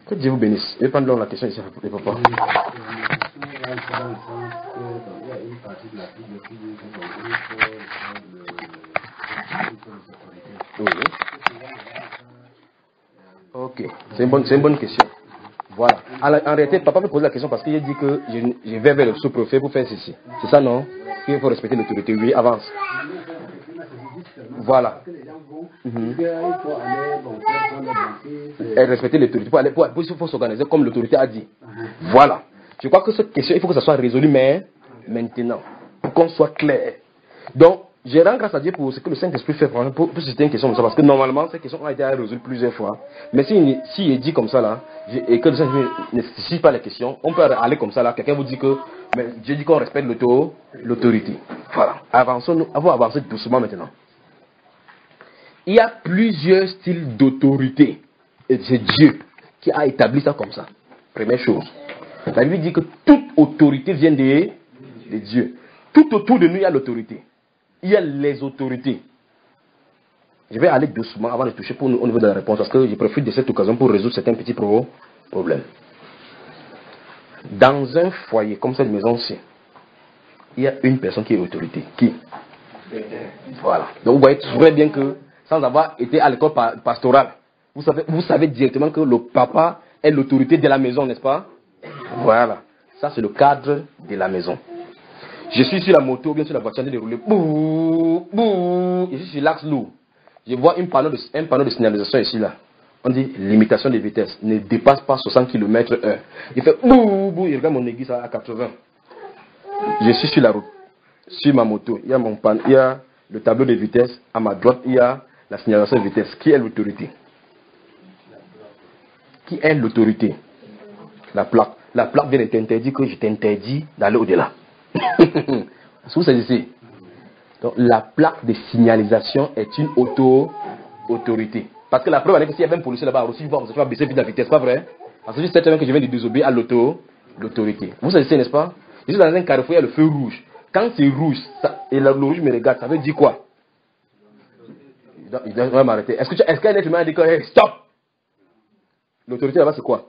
Que Dieu vous bénisse. Je vais prendre donc la question ici, les papas. Oui. Ok, c'est une bonne question. Voilà. En réalité, papa me pose la question parce qu'il a dit que je vais vers le sous-préfet pour faire ceci. C'est ça, non? Il faut respecter l'autorité. Oui, avance. Voilà. Et respecter l'autorité. Il faut s'organiser comme l'autorité a dit. Voilà. Je crois que cette question, il faut que ça soit résolu, mais maintenant, pour qu'on soit clair. Donc, je rends grâce à Dieu pour ce que le Saint-Esprit fait pour c'était une question comme ça, parce que normalement, cette question a été résolue plusieurs fois. Mais si il est dit comme ça là, et que le Saint-Esprit ne spécifie pas les questions, on peut aller comme ça là, quelqu'un vous dit que mais Dieu dit qu'on respecte l'autorité. Voilà. Avançons, on va avancer doucement maintenant. Il y a plusieurs styles d'autorité. Et c'est Dieu qui a établi ça comme ça. Première chose. La Bible dit que toute autorité vient de Dieu. Tout autour de nous, il y a l'autorité. Il y a les autorités. Je vais aller doucement avant de toucher au niveau de la réponse parce que je profite de cette occasion pour résoudre certains petits problèmes. Dans un foyer comme cette maison-ci, il y a une personne qui est autorité. Qui? Voilà. Donc vous voyez très bien que sans avoir été à l'école pastorale, vous savez directement que le papa est l'autorité de la maison, n'est-ce pas? Voilà. Ça c'est le cadre de la maison. Je suis sur la moto, bien sur la voiture, de dérouler. Bouh, bouh. Je suis sur l'axe lourd. Je vois un panneau de signalisation ici, là. On dit limitation de vitesse. Ne dépasse pas 60 km/h. Il fait bouh, bouh. Il regarde mon aiguille à 80. Je suis sur la route. Sur ma moto, il y a mon panneau, il y a le tableau de vitesse. À ma droite, il y a la signalisation de vitesse. Qui est l'autorité? Qui est l'autorité? La plaque. La plaque vient de t'interdire que je t'interdis d'aller au-delà. Est-ce que vous savez ici? Donc, la plaque de signalisation est une autorité. Parce que la preuve est que s'il y avait un policier là-bas, aussi, tu vas baisser vite la vitesse, pas vrai? Parce que je sais très bien que je viens de désobéir à l'autorité. Vous savez, n'est-ce pas? Je suis dans un carrefour, il y a le feu rouge. Quand c'est rouge, et le rouge me regarde, ça veut dire quoi? Il doit m'arrêter. Est-ce qu'un être humain a dit que hey, stop? L'autorité là-bas, c'est quoi?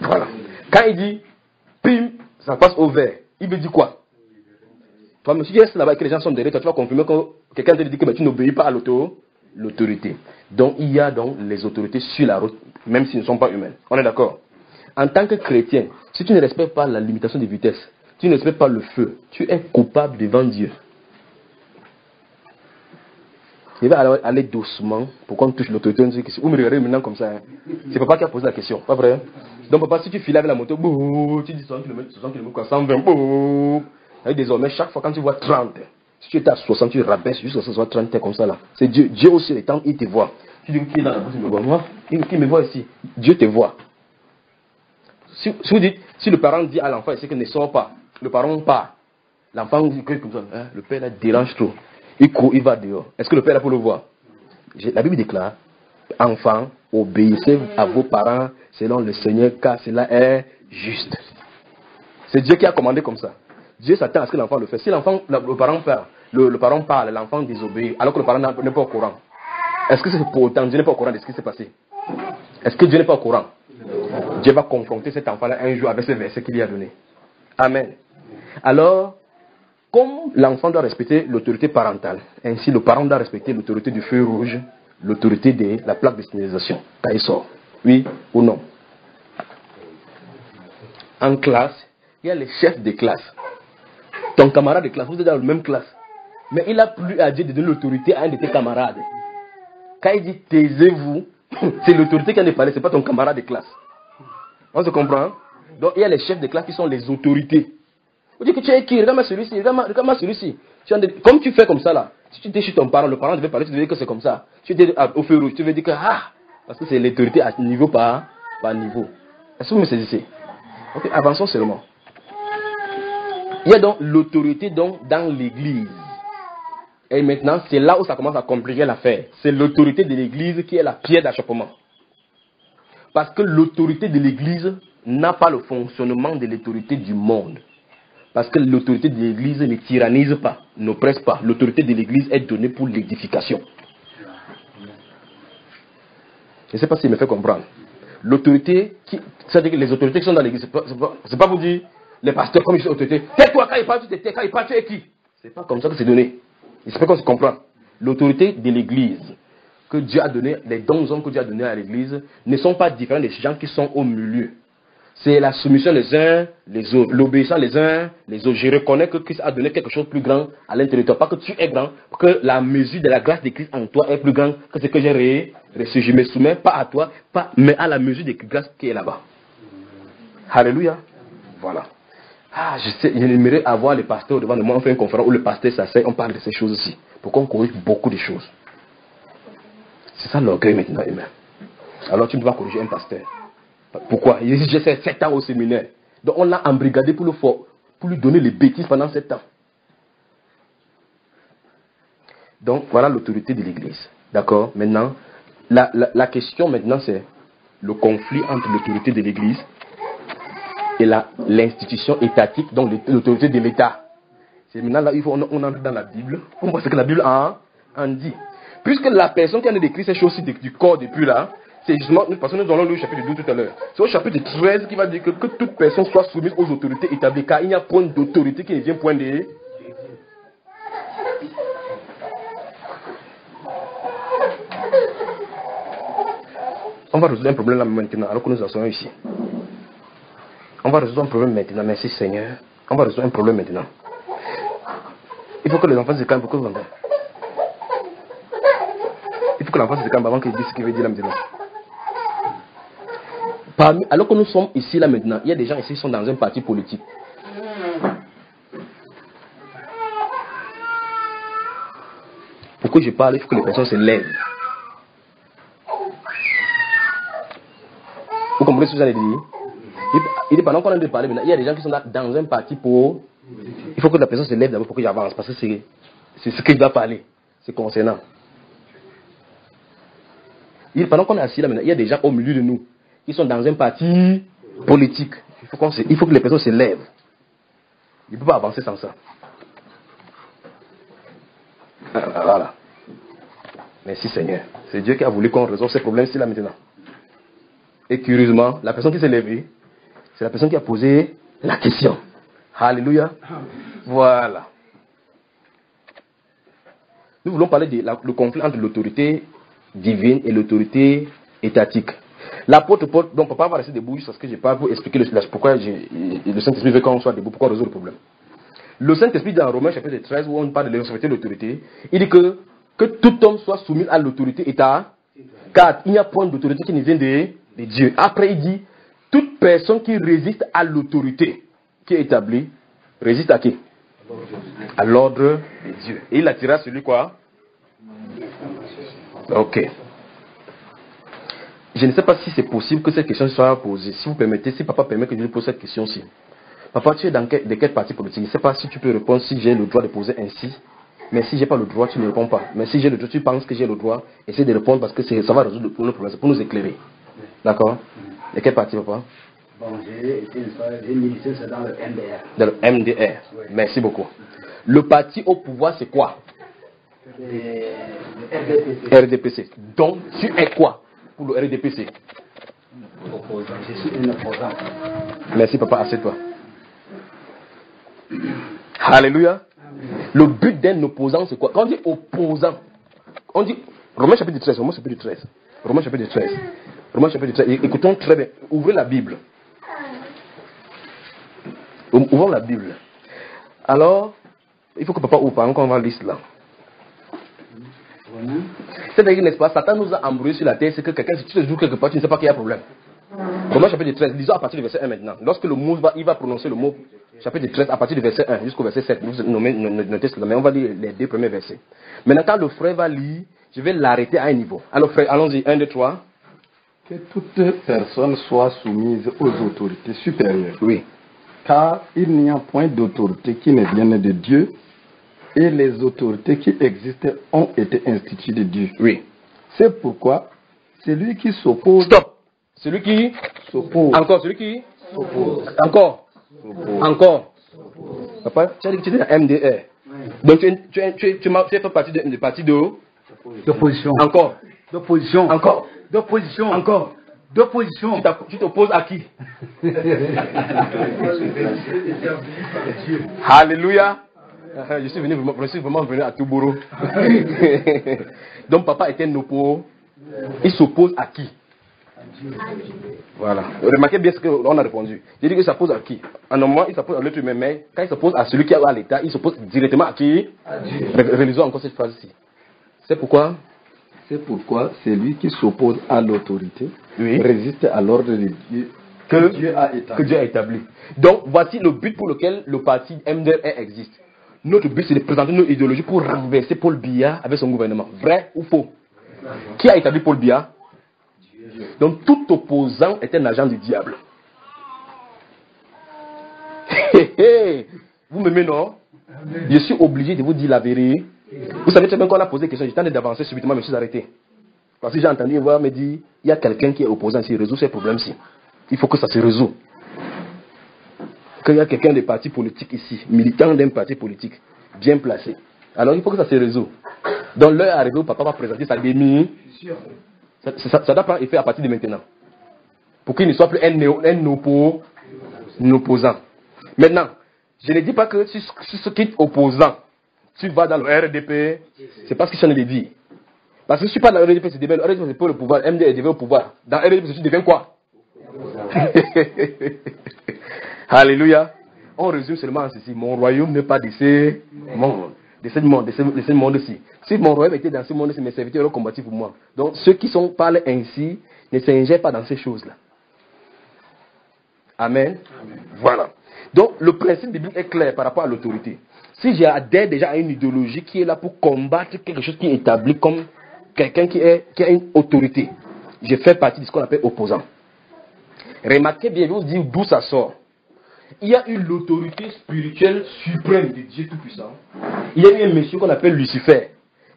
Voilà. Quand il dit pim, ça passe au vert, il veut dire quoi? Toi, monsieur, tu restes là-bas et que les gens sont derrière toi, tu vas confirmer que quelqu'un te dit que tu n'obéis pas à l'autorité. Donc, il y a donc les autorités sur la route, même s'ils ne sont pas humaines. On est d'accord? En tant que chrétien, si tu ne respectes pas la limitation de vitesse, tu ne respectes pas le feu, tu es coupable devant Dieu. Je vais aller doucement pour qu'on touche l'autorité. Vous me regardez maintenant comme ça. Hein. C'est papa qui a posé la question, pas vrai? Donc, papa, si tu files avec la moto, bouh, tu dis 60 km, 120, bouh. Et désormais, chaque fois quand tu vois 30, si tu étais à 60, tu rabaisses jusqu'à ce soit 30 comme ça là. C'est Dieu. Dieu aussi, le temps, il te voit. Tu dis qui est dans la bouche, il me voit. Moi, qui me voit ici. Dieu te voit. Si vous dites, si le parent dit à l'enfant ici qu'il ne sort pas, le parent part. L'enfant dit comme ça, hein, le père là dérange trop. Il court, il va dehors. Est-ce que le père là pour le voir? La Bible déclare, enfants, obéissez à vos parents selon le Seigneur, car cela est juste. C'est Dieu qui a commandé comme ça. Dieu s'attend à ce que l'enfant le fasse. Si le parent parle, l'enfant désobéit, alors que le parent n'est pas au courant. Est-ce que c'est pour autant Dieu n'est pas au courant de ce qui s'est passé? Est-ce que Dieu n'est pas au courant? Dieu va confronter cet enfant-là un jour avec ce verset qu'il lui a donné. Amen. Alors, comme l'enfant doit respecter l'autorité parentale, ainsi le parent doit respecter l'autorité du feu rouge, l'autorité de la plaque de signalisation, quand il sort. Oui ou non? En classe, il y a les chefs de classe. Ton camarade de classe, vous êtes dans la même classe. Mais il a plu à Dieu de donner l'autorité à un de tes camarades. Quand il dit taisez-vous, c'est l'autorité qui a parlé, ce n'est pas ton camarade de classe. On se comprend? Donc il y a les chefs de classe qui sont les autorités. Vous dites que tu es qui? Regarde-moi celui-ci, regarde-moi celui-ci. Comme tu fais comme ça là, si tu es chez ton parent, le parent devait parler, tu devais dire que c'est comme ça. Tu es au feu rouge, tu veux dire que parce que c'est l'autorité à niveau par niveau. Est-ce que vous me saisissez? Ok, avançons seulement. Il y a donc l'autorité dans l'église. Et maintenant, c'est là où ça commence à compliquer l'affaire. C'est l'autorité de l'église qui est la pierre d'achoppement. Parce que l'autorité de l'église n'a pas le fonctionnement de l'autorité du monde. Parce que l'autorité de l'église ne tyrannise pas, n'oppresse pas. L'autorité de l'église est donnée pour l'édification. Je ne sais pas s'il me fait comprendre. L'autorité, c'est-à-dire que les autorités qui sont dans l'église, c'est pas vous dire, les pasteurs comme ils sont autorités, tais-toi, quand il parle, tu te tais, quand il parle, tu es qui? C'est pas comme ça que c'est donné. Il se fait qu'on se comprend. L'autorité de l'église que Dieu a donné, les dons hommes que Dieu a donnés à l'église, ne sont pas différents des gens qui sont au milieu. C'est la soumission les uns les autres, l'obéissance les uns les autres. Je reconnais que Christ a donné quelque chose de plus grand à l'intérieur de toi. Pas que tu es grand, que la mesure de la grâce de Christ en toi est plus grande que ce que j'ai reçu. Je me soumets pas à toi, mais à la mesure de grâce qui est là-bas. Alléluia. Voilà. Ah, j'aimerais avoir le pasteur devant de moi. On fait une conférence où le pasteur s'assied, on parle de ces choses-ci. Pour qu'on corrige beaucoup de choses. C'est ça l'orgueil maintenant humain. Alors tu ne peux pas corriger un pasteur. Pourquoi? Il dit, j'ai fait 7 ans au séminaire. Donc on l'a embrigadé pour lui donner les bêtises pendant 7 ans. Donc voilà l'autorité de l'église. D'accord? Maintenant, la question maintenant c'est le conflit entre l'autorité de l'église et l'institution étatique, donc l'autorité de l'État. C'est maintenant là, on entre dans la Bible. On voit ce que la Bible en dit. Puisque la personne qui a décrit ces choses du corps depuis là, c'est justement, parce que nous allons le chapitre 12 tout à l'heure. C'est au chapitre 13 qui va dire que toute personne soit soumise aux autorités établies, car il n'y a point d'autorité qui ne vient point de... On va résoudre un problème là maintenant, alors que nous en sommes ici. On va résoudre un problème maintenant, merci Seigneur. On va résoudre un problème maintenant. Il faut que les enfants se calment, pourquoi vous entendez? Il faut que l'enfant se calme avant qu'il dise ce qu'il veut dire là maintenant. Alors que nous sommes ici là maintenant, il y a des gens ici qui sont dans un parti politique. Pourquoi je parle? Il faut que les personnes se lèvent. Vous comprenez ce que j'allais dire? Il dit pendant qu'on est en train de parler maintenant, il y a des gens qui sont dans un parti pour... Il faut que la personne se lève d'abord pour que j'avance, parce que c'est ce qu'il doit parler. C'est concernant. Pendant qu'on est assis là maintenant, il y a des gens au milieu de nous qui sont dans un parti politique. Il faut que les personnes se lèvent. Il ne peut pas avancer sans ça. Voilà. Merci Seigneur. C'est Dieu qui a voulu qu'on résolve ces problèmes-ci là maintenant. Et curieusement, la personne qui s'est levée, c'est la personne qui a posé la question. Alléluia. Voilà. Nous voulons parler du conflit entre l'autorité divine et l'autorité étatique. L'apôtre Paul, donc papa va rester debout parce que je parle pour expliquer pourquoi le Saint-Esprit veut qu'on soit debout, pourquoi résoudre le problème. Le Saint-Esprit dans Romains chapitre 13 où on parle de respecter l'autorité, il dit que tout homme soit soumis à l'autorité état, car il n'y a point d'autorité qui ne vient de Dieu. Après il dit, toute personne qui résiste à l'autorité qui est établie, résiste à qui? À l'ordre de Dieu. Et il attira celui quoi? Ok. Je ne sais pas si c'est possible que cette question soit posée. Si vous permettez, si papa permet que je lui pose cette question-ci. Papa, tu es de quel parti politique? Je ne sais pas si tu peux répondre si j'ai le droit de poser ainsi. Mais si je n'ai pas le droit, tu ne réponds pas. Mais si j'ai le droit, tu penses que j'ai le droit, essaie de répondre parce que ça va résoudre le problème. C'est pour nous éclairer. D'accord? De quel parti, papa? Bon, j'ai milité dans le MDR. Dans le MDR. Oui. Merci beaucoup. Le parti au pouvoir, c'est quoi? Le RDPC. Donc, tu es quoi pour le RDPC? Opposant. Je suis un opposant. Merci, papa. Assieds-toi. Alléluia. Le but d'un opposant, c'est quoi? Quand on dit opposant, on dit Romains chapitre 13. Romains chapitre 13. Romains chapitre 13. Romains chapitre 13. Écoutons très bien. Ouvrez la Bible. Ouvrons la Bible. Alors, il faut que papa ouvre, par exemple, on va lire cela. C'est-à-dire, n'est-ce pas, Satan nous a embrouillé sur la terre, c'est que quelqu'un, si tu te joues quelque part, tu ne sais pas qu'il y a problème. Romains chapitre 13, lisons à partir du verset 1 maintenant. Lorsque le mot il va prononcer le mot chapitre 13 à partir du verset 1 jusqu'au verset 7, vous notez cela, mais on va lire les 2 premiers versets. Maintenant, quand le frère va lire, je vais l'arrêter à un niveau. Alors frère, allons-y, 1, 2, 3. Que toute personne soit soumise aux autorités supérieures. Oui. Car il n'y a point d'autorité qui ne vienne de Dieu, et les autorités qui existent ont été instituées de Dieu. Oui. C'est pourquoi celui qui s'oppose... Stop. Celui qui s'oppose. Encore, celui qui s'oppose. Encore. S'oppose. Encore. Papa, tu as dit que tu es dans MDR. Oui. Donc tu fais partie de parti d'opposition. Encore. D'opposition. Encore. D'opposition. D'opposition. Encore. d'opposition. Tu t'opposes à qui? Alléluia. Je suis vraiment venu à Toubourou. Donc papa était un oppo. Il s'oppose à qui? Voilà. Remarquez bien ce qu'on a répondu. J'ai dit qu'il s'oppose à qui? En moment, il s'oppose à l'autre humain, mais quand il s'oppose à celui qui est à l'État, il s'oppose directement à qui? Réalisons encore cette phrase-ci. C'est pourquoi? C'est pourquoi celui qui s'oppose à l'autorité Oui. résiste à l'ordre de Dieu que Dieu a établi. Donc, voici le but pour lequel le parti MDR existe. Notre but, c'est de présenter nos idéologies pour renverser Paul Biya avec son gouvernement. Vrai ou faux? Qui a établi Paul Biya? Donc, tout opposant est un agent du diable. Vous m'aimez, non? Je suis obligé de vous dire la vérité. Vous savez très bien qu'on a posé des questions. J'ai tenté d'avancer subitement, mais je suis arrêté. Parce que j'ai entendu voir me dire, il y a quelqu'un qui est opposant ici, il résout ces problèmes-ci. Il faut que ça se résout. Qu'il y a quelqu'un des partis politiques ici, militant d'un parti politique, bien placé. Alors il faut que ça se résout. Donc l'heure arrivée où papa va présenter sa démission, ça doit prendre effet à partir de maintenant. Pour qu'il ne soit plus un opposant. Maintenant, je ne dis pas que si ce qui est opposant, tu vas dans le RDP, c'est pas ce que je viens de dire. Parce que si tu parles dans le RDP, c'est le RDP, c'est pour le pouvoir, MD est devenu au pouvoir. Dans le RDP, tu deviens quoi? Alléluia. On résume seulement en ceci. Mon royaume n'est pas de ce monde. De ce monde-ci. Si mon royaume était dans ce monde-ci, mes serviteurs auraient combattu pour moi. Donc ceux qui parlent ainsi ne s'ingèrent pas dans ces choses-là. Amen. Voilà. Donc le principe biblique est clair par rapport à l'autorité. Si j'adhère déjà à une idéologie qui est là pour combattre quelque chose qui est établi comme quelqu'un qui a une autorité, je fais partie de ce qu'on appelle opposant. Remarquez bien, je vais vous dire d'où ça sort. Il y a eu l'autorité spirituelle suprême de Dieu Tout-Puissant. Il y a eu un monsieur qu'on appelle Lucifer,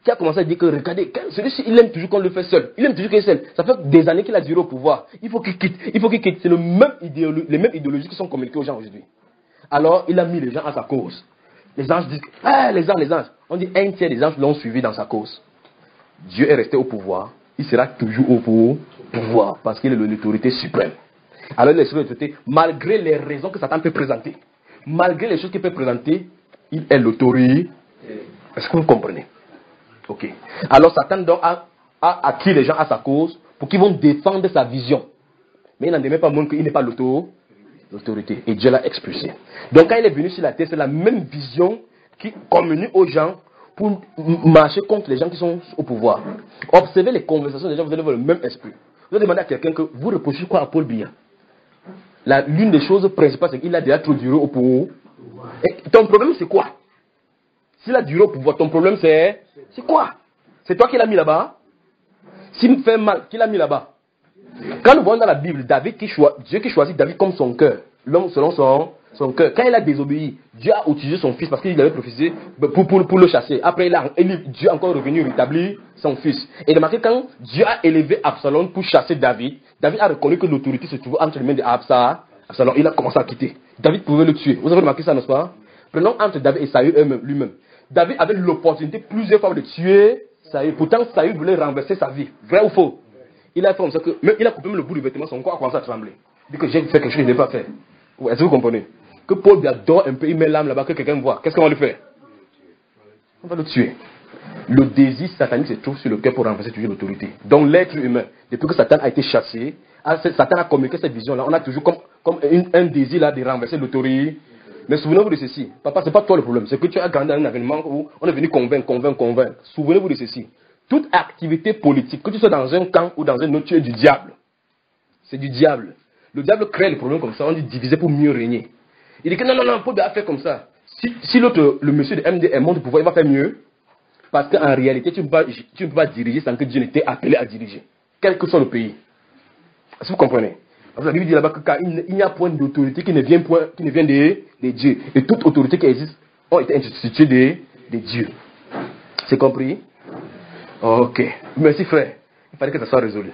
qui a commencé à dire que, regardez, celui-ci, il aime toujours qu'on le fait seul. Il aime toujours qu'il est seul. Ça fait des années qu'il a duré au pouvoir. Il faut qu'il quitte. C'est les mêmes idéologies qui sont communiquées aux gens aujourd'hui. Alors, il a mis les gens à sa cause. Les anges disent, les anges. On dit, un tiers des anges l'ont suivi dans sa cause. Dieu est resté au pouvoir. Il sera toujours au pouvoir, parce qu'il est l'autorité suprême. Alors, l'autorité, malgré les raisons que Satan peut présenter, malgré les choses qu'il peut présenter, il est l'autorité. Est-ce que vous comprenez? Ok. Alors, Satan donc a acquis les gens à sa cause pour qu'ils vont défendre sa vision. Mais il n'en demeure pas moins qu'il n'est pas l'autorité. Et Dieu l'a expulsé. Donc, quand il est venu sur la terre, c'est la même vision qui communique aux gens pour marcher contre les gens qui sont au pouvoir. Observez les conversations des gens, vous allez voir le même esprit. Vous allez demander à quelqu'un que vous reprochez quoi à Paul Biya? L'une des choses principales, c'est qu'il a déjà trop duré au pouvoir. Et ton problème, c'est quoi? S'il a duré au pouvoir, ton problème, c'est quoi? C'est toi qui l'as mis là-bas? S'il me fait mal, qui l'a mis là-bas? Quand nous voyons dans la Bible, Dieu qui choisit David comme son cœur, l'homme selon son cœur. Quand il a désobéi, Dieu a utilisé son fils parce qu'il avait prophétisé pour le chasser. Après, Dieu est encore revenu rétablir son fils. Et remarquez, quand Dieu a élevé Absalom pour chasser David, David a reconnu que l'autorité se trouvait entre les mains d'Absalom. Il a commencé à quitter. David pouvait le tuer. Vous avez remarqué ça, n'est-ce pas? Prenons entre David et Saül lui-même. David avait l'opportunité plusieurs fois de tuer Saül. Pourtant, Saül voulait renverser sa vie. Vrai ou faux? Il a fait comme ça que, même, il a coupé même le bout du vêtement, son corps a commencé à trembler. Il dit que j'ai fait quelque chose que je n'ai pas fait. Est-ce que vous comprenez? Que Paul dort un peu, il met l'âme là-bas, que quelqu'un voit. Qu'est-ce qu'on va lui faire? On va le tuer. Le désir satanique se trouve sur le cœur pour renverser toujours l'autorité. Donc l'être humain, depuis que Satan a été chassé, Satan a communiqué cette vision-là, on a toujours comme un désir là de renverser l'autorité. Mais souvenez-vous de ceci. Papa, ce n'est pas toi le problème. C'est que tu as grandi dans un événement où on est venu convaincre. Souvenez-vous de ceci. Toute activité politique, que tu sois dans un camp ou dans un autre, tu es du diable. C'est du diable. Le diable crée les problèmes comme ça. On dit diviser pour mieux régner. Il dit que non, Paul doit faire comme ça. Si le monsieur de MD monte au pouvoir, il va faire mieux. Parce qu'en réalité, tu ne peux pas diriger sans que Dieu n'ait appelé à diriger. Quel que soit le pays. Est-ce que vous comprenez? La Bible dit là-bas qu'il n'y a point d'autorité qui ne vient des dieux. Et toute autorité qui existe ont été instituées des dieux. C'est compris? Ok. Merci frère. Il fallait que ça soit résolu.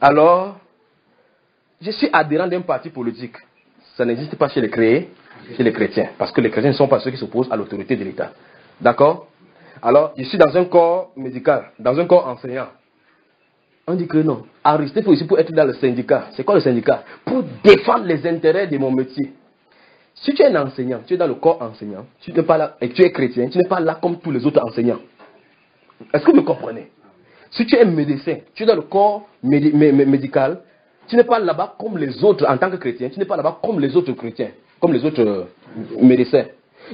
Alors, je suis adhérent d'un parti politique. Ça n'existe pas chez les chrétiens. Parce que les chrétiens ne sont pas ceux qui s'opposent à l'autorité de l'État. D'accord? Alors, je suis dans un corps médical, dans un corps enseignant. On dit que non. Aristée faut ici pour être dans le syndicat. C'est quoi le syndicat? Pour défendre les intérêts de mon métier. Si tu es un enseignant, tu es dans le corps enseignant, tu n'es pas là, et tu es chrétien, tu n'es pas là comme tous les autres enseignants. Est-ce que vous me comprenez? Si tu es médecin, tu es dans le corps médical, tu n'es pas là-bas comme les autres en tant que chrétien, tu n'es pas là-bas comme les autres chrétiens, comme les autres médecins.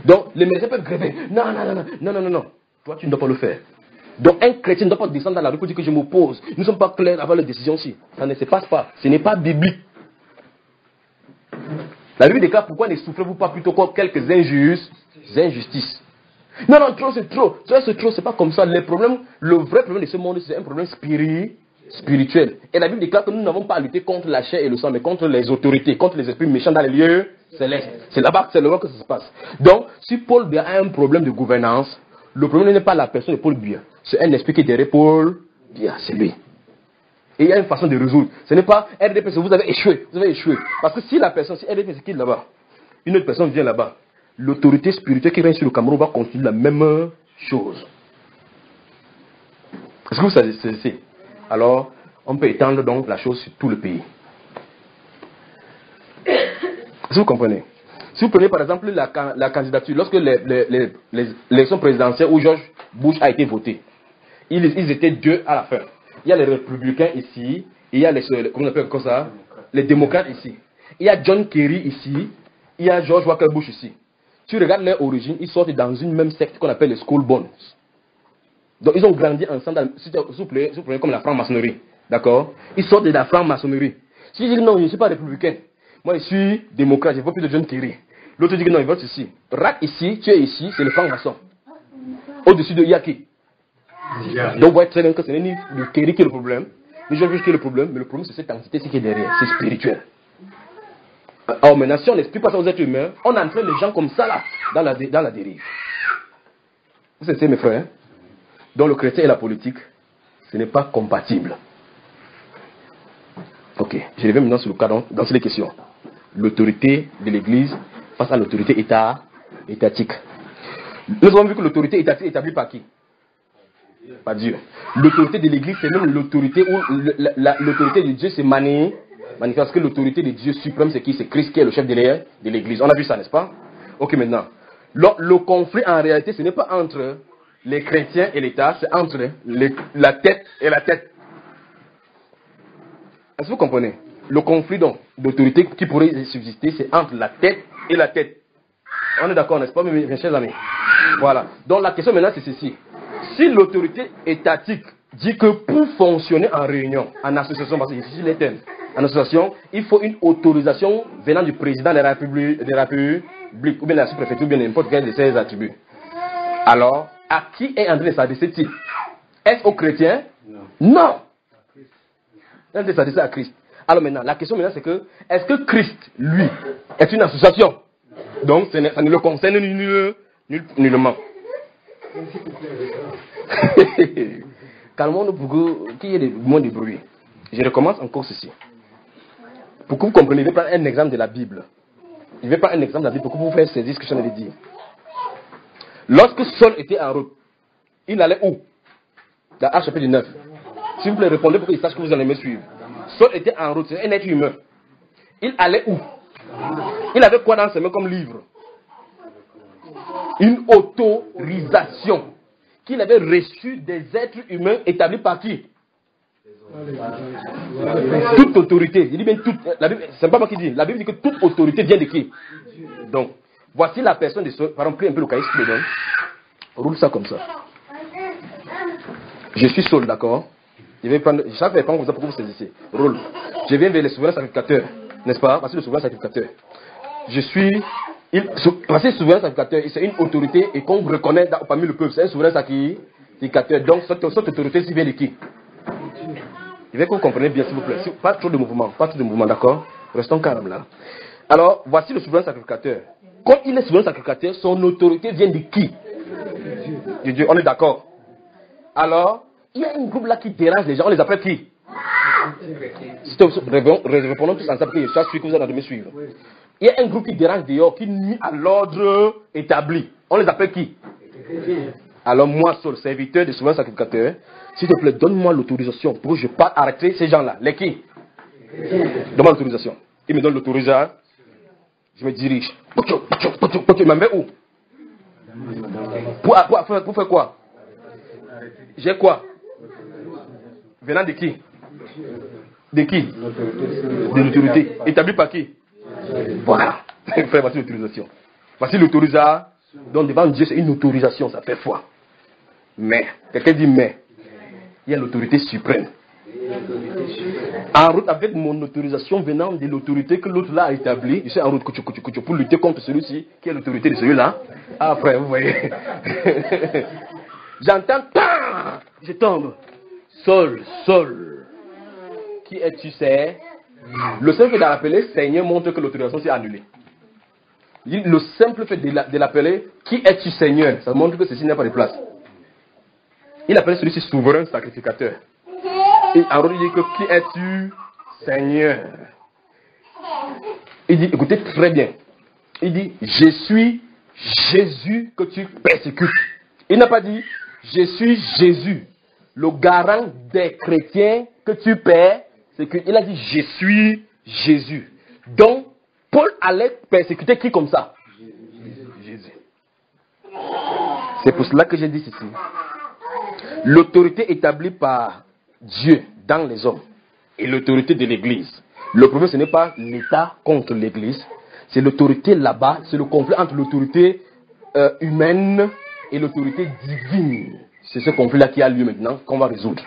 Donc, les médecins peuvent gréver. Non, non, non, non, non, non, non, non. Toi, tu ne dois pas le faire. Donc, un chrétien ne doit pas descendre dans la rue pour dire que je m'oppose. Nous ne sommes pas clairs avec les décisions-ci. Ça ne se passe pas. Ce n'est pas biblique. La Bible déclare pourquoi ne souffrez-vous pas plutôt que quelques injustices. Non, non, trop, c'est trop. C'est trop, c'est pas comme ça. Le vrai problème de ce monde, c'est un problème spirituel. Et la Bible déclare que nous n'avons pas à lutter contre la chair et le sang, mais contre les autorités, contre les esprits méchants dans les lieux célestes. C'est là-bas que ça se passe. Donc, si Paul Biya a un problème de gouvernance, le problème n'est pas la personne de Paul Biya. C'est un esprit qui est derrière Paul Biya, c'est lui. Et il y a une façon de résoudre. Ce n'est pas RDP, vous avez échoué. Vous avez échoué. Parce que si la personne, si RDP c'est qui là-bas, une autre personne vient là-bas, l'autorité spirituelle qui règne sur le Cameroun va continuer la même chose. Est-ce que vous savez c'est? Alors, on peut étendre donc la chose sur tout le pays. Si vous comprenez. Si vous prenez par exemple la candidature, lorsque les élections présidentielles où George Bush a été voté, ils étaient deux à la fin. Il y a les républicains ici, et il y a comment on appelle ça, les démocrates ici. Il y a John Kerry ici, il y a George Walker Bush ici. Tu regardes leur origine, ils sortent dans une même secte qu'on appelle les School Bones. Donc ils ont grandi ensemble, s'il vous plaît, comme la franc-maçonnerie. D'accord? Ils sortent de la franc-maçonnerie. Si je dis non, je ne suis pas républicain, moi je suis démocrate, je ne veux plus de John Kerry. L'autre dit que non, il vote ici. Rat ici, tu es ici, c'est le franc-maçon. Au-dessus de Yaki. Donc vous voyez très bien que ce n'est ni le Kerry qui est le problème, ni George Bush qui est le problème, mais le problème c'est cette entité qui est derrière, c'est spirituel. Alors maintenant, si on n'explique pas ça aux êtres humains, on entraîne les gens comme ça là, dans la dérive. Vous savez mes frères, donc le chrétien et la politique, ce n'est pas compatible. Ok, je reviens maintenant sur le cas dans ces questions. L'autorité de l'Église face à l'autorité étatique. Nous avons vu que l'autorité étatique est établie par qui? Par Dieu. L'autorité de l'Église, c'est même l'autorité où l'autorité de Dieu se manifeste. Parce que l'autorité de Dieu suprême, c'est qui? C'est Christ qui est le chef de l'Église. On a vu ça, n'est-ce pas? Ok, maintenant. Le conflit, en réalité, ce n'est pas entre les chrétiens et l'État, c'est entre la tête et la tête. Est-ce que vous comprenez? Le conflit d'autorité qui pourrait subsister, c'est entre la tête et la tête. On est d'accord, n'est-ce pas, mes chers amis? Voilà. Donc la question maintenant, c'est ceci. Si l'autorité étatique dit que pour fonctionner en réunion, en association, parce que ici les thèmes, en association, il faut une autorisation venant du président de la République, ou bien de la sous-préfecture, ou bien n'importe quel de ses attributs. Alors, à qui est en train de s'adresser-il? Est-ce aux chrétiens? Non. Il est en train de s'adresser à Christ. Alors maintenant, la question maintenant c'est que, est-ce que Christ, lui, est une association? Donc, ça ne le concerne nullement. Calmons-nous pour qu'il y ait moins de bruit. Je recommence encore ceci. Pour que vous compreniez, je vais prendre un exemple de la Bible. Je vais prendre un exemple de la Bible pour que vous fassiez saisir ce que je viens de dire. Lorsque Saul était en route, il allait où? Dans Actes chapitre 9. S'il vous plaît, répondez pour qu'il sache que vous allez me suivre. Saul était en route, c'est un être humain. Il allait où? Il avait quoi dans ses mains comme livre? Une autorisation qu'il avait reçue des êtres humains établis par qui? Toute autorité. Il dit bien toute. C'est pas moi qui dis. La Bible dit que toute autorité vient de qui? Donc, voici la personne de Saul. Par exemple, pris un peu le cahier, je te donne. Roule ça comme ça. Je suis Saul, d'accord? Je vais prendre. Chaque fois, comme ça pour que vous saisissez. Roule. Je viens vers le souverain sacrificateur. N'est-ce pas? Voici le souverain sacrificateur. Je suis. Voici le souverain sacrificateur. C'est une autorité et qu'on reconnaît parmi le peuple. C'est un souverain sacrificateur. Donc, cette autorité, c'est vient de qui? Je veux que vous compreniez bien, s'il vous plaît. Pas trop de mouvement, d'accord? Restons calmes là. Alors, voici le souverain sacrificateur. Comme il est souverain sacrificateur, son autorité vient de qui? De Dieu, on est d'accord. Alors, il y a un groupe là qui dérange les gens, on les appelle qui? Répondons tous ensemble, que je suis que vous allez me suivre. Il y a un groupe qui dérange dehors, qui nuit à l'ordre établi. On les appelle qui? Alors moi, Saul, serviteur du souverain sacrificateur, S'il te plaît, donne-moi l'autorisation pour que je parte arrêter ces gens-là. Les qui? Donne-moi l'autorisation. Il me donne l'autorisation. Je me dirige. Il m'en met où? Pour faire quoi? J'ai quoi? Venant de qui? De qui? De l'autorité. Établi par qui? Voilà. Frère, voici l'autorisation. Voici l'autorisation. Donc devant Dieu, c'est une autorisation, ça fait foi. Mais, quelqu'un dit mais, il y a l'autorité suprême. En route avec mon autorisation venant de l'autorité que l'autre là a établie, je suis en route pour lutter contre celui-ci qui est l'autorité de celui-là. Après, vous voyez. J'entends, je tombe. Sol. Qui es-tu, c'est? Le simple fait d'appeler Seigneur montre que l'autorisation s'est annulée. Le simple fait de l'appeler, qui es-tu Seigneur? Ça montre que ceci n'a pas de place. Il appelle celui-ci souverain sacrificateur. Et en il dit que qui es-tu Seigneur? Il dit, écoutez très bien. Il dit, je suis Jésus que tu persécutes. Il n'a pas dit, je suis Jésus, le garant des chrétiens que tu persécutes. Il a dit, je suis Jésus. Donc, Paul allait persécuter qui comme ça? Jésus. C'est pour cela que j'ai dit ceci. L'autorité établie par Dieu dans les hommes et l'autorité de l'Église. Le problème, ce n'est pas l'État contre l'Église. C'est l'autorité là-bas. C'est le conflit entre l'autorité humaine et l'autorité divine. C'est ce conflit-là qui a lieu maintenant, qu'on va résoudre.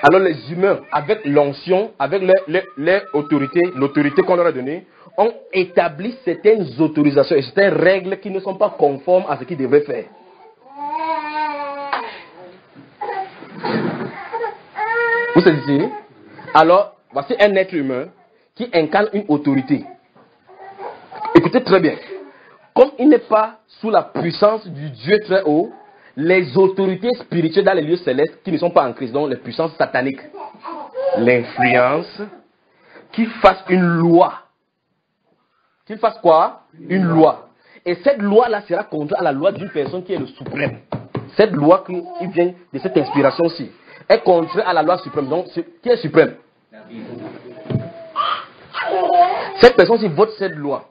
Alors les humains, avec l'onction, avec leur autorité, l'autorité qu'on leur a donnée, ont établi certaines autorisations et certaines règles qui ne sont pas conformes à ce qu'ils devraient faire. Vous savez ici? Alors, voici un être humain qui incarne une autorité. Écoutez très bien. Comme il n'est pas sous la puissance du Dieu très haut, les autorités spirituelles dans les lieux célestes qui ne sont pas en Christ, donc les puissances sataniques, l'influence, qu'ils fassent une loi. Qu'ils fassent quoi? Une loi. Et cette loi-là sera contraire à la loi d'une personne qui est le suprême. Cette loi qui vient de cette inspiration-ci est contraire à la loi suprême. Donc, qui est suprême? Cette personne-ci vote cette loi.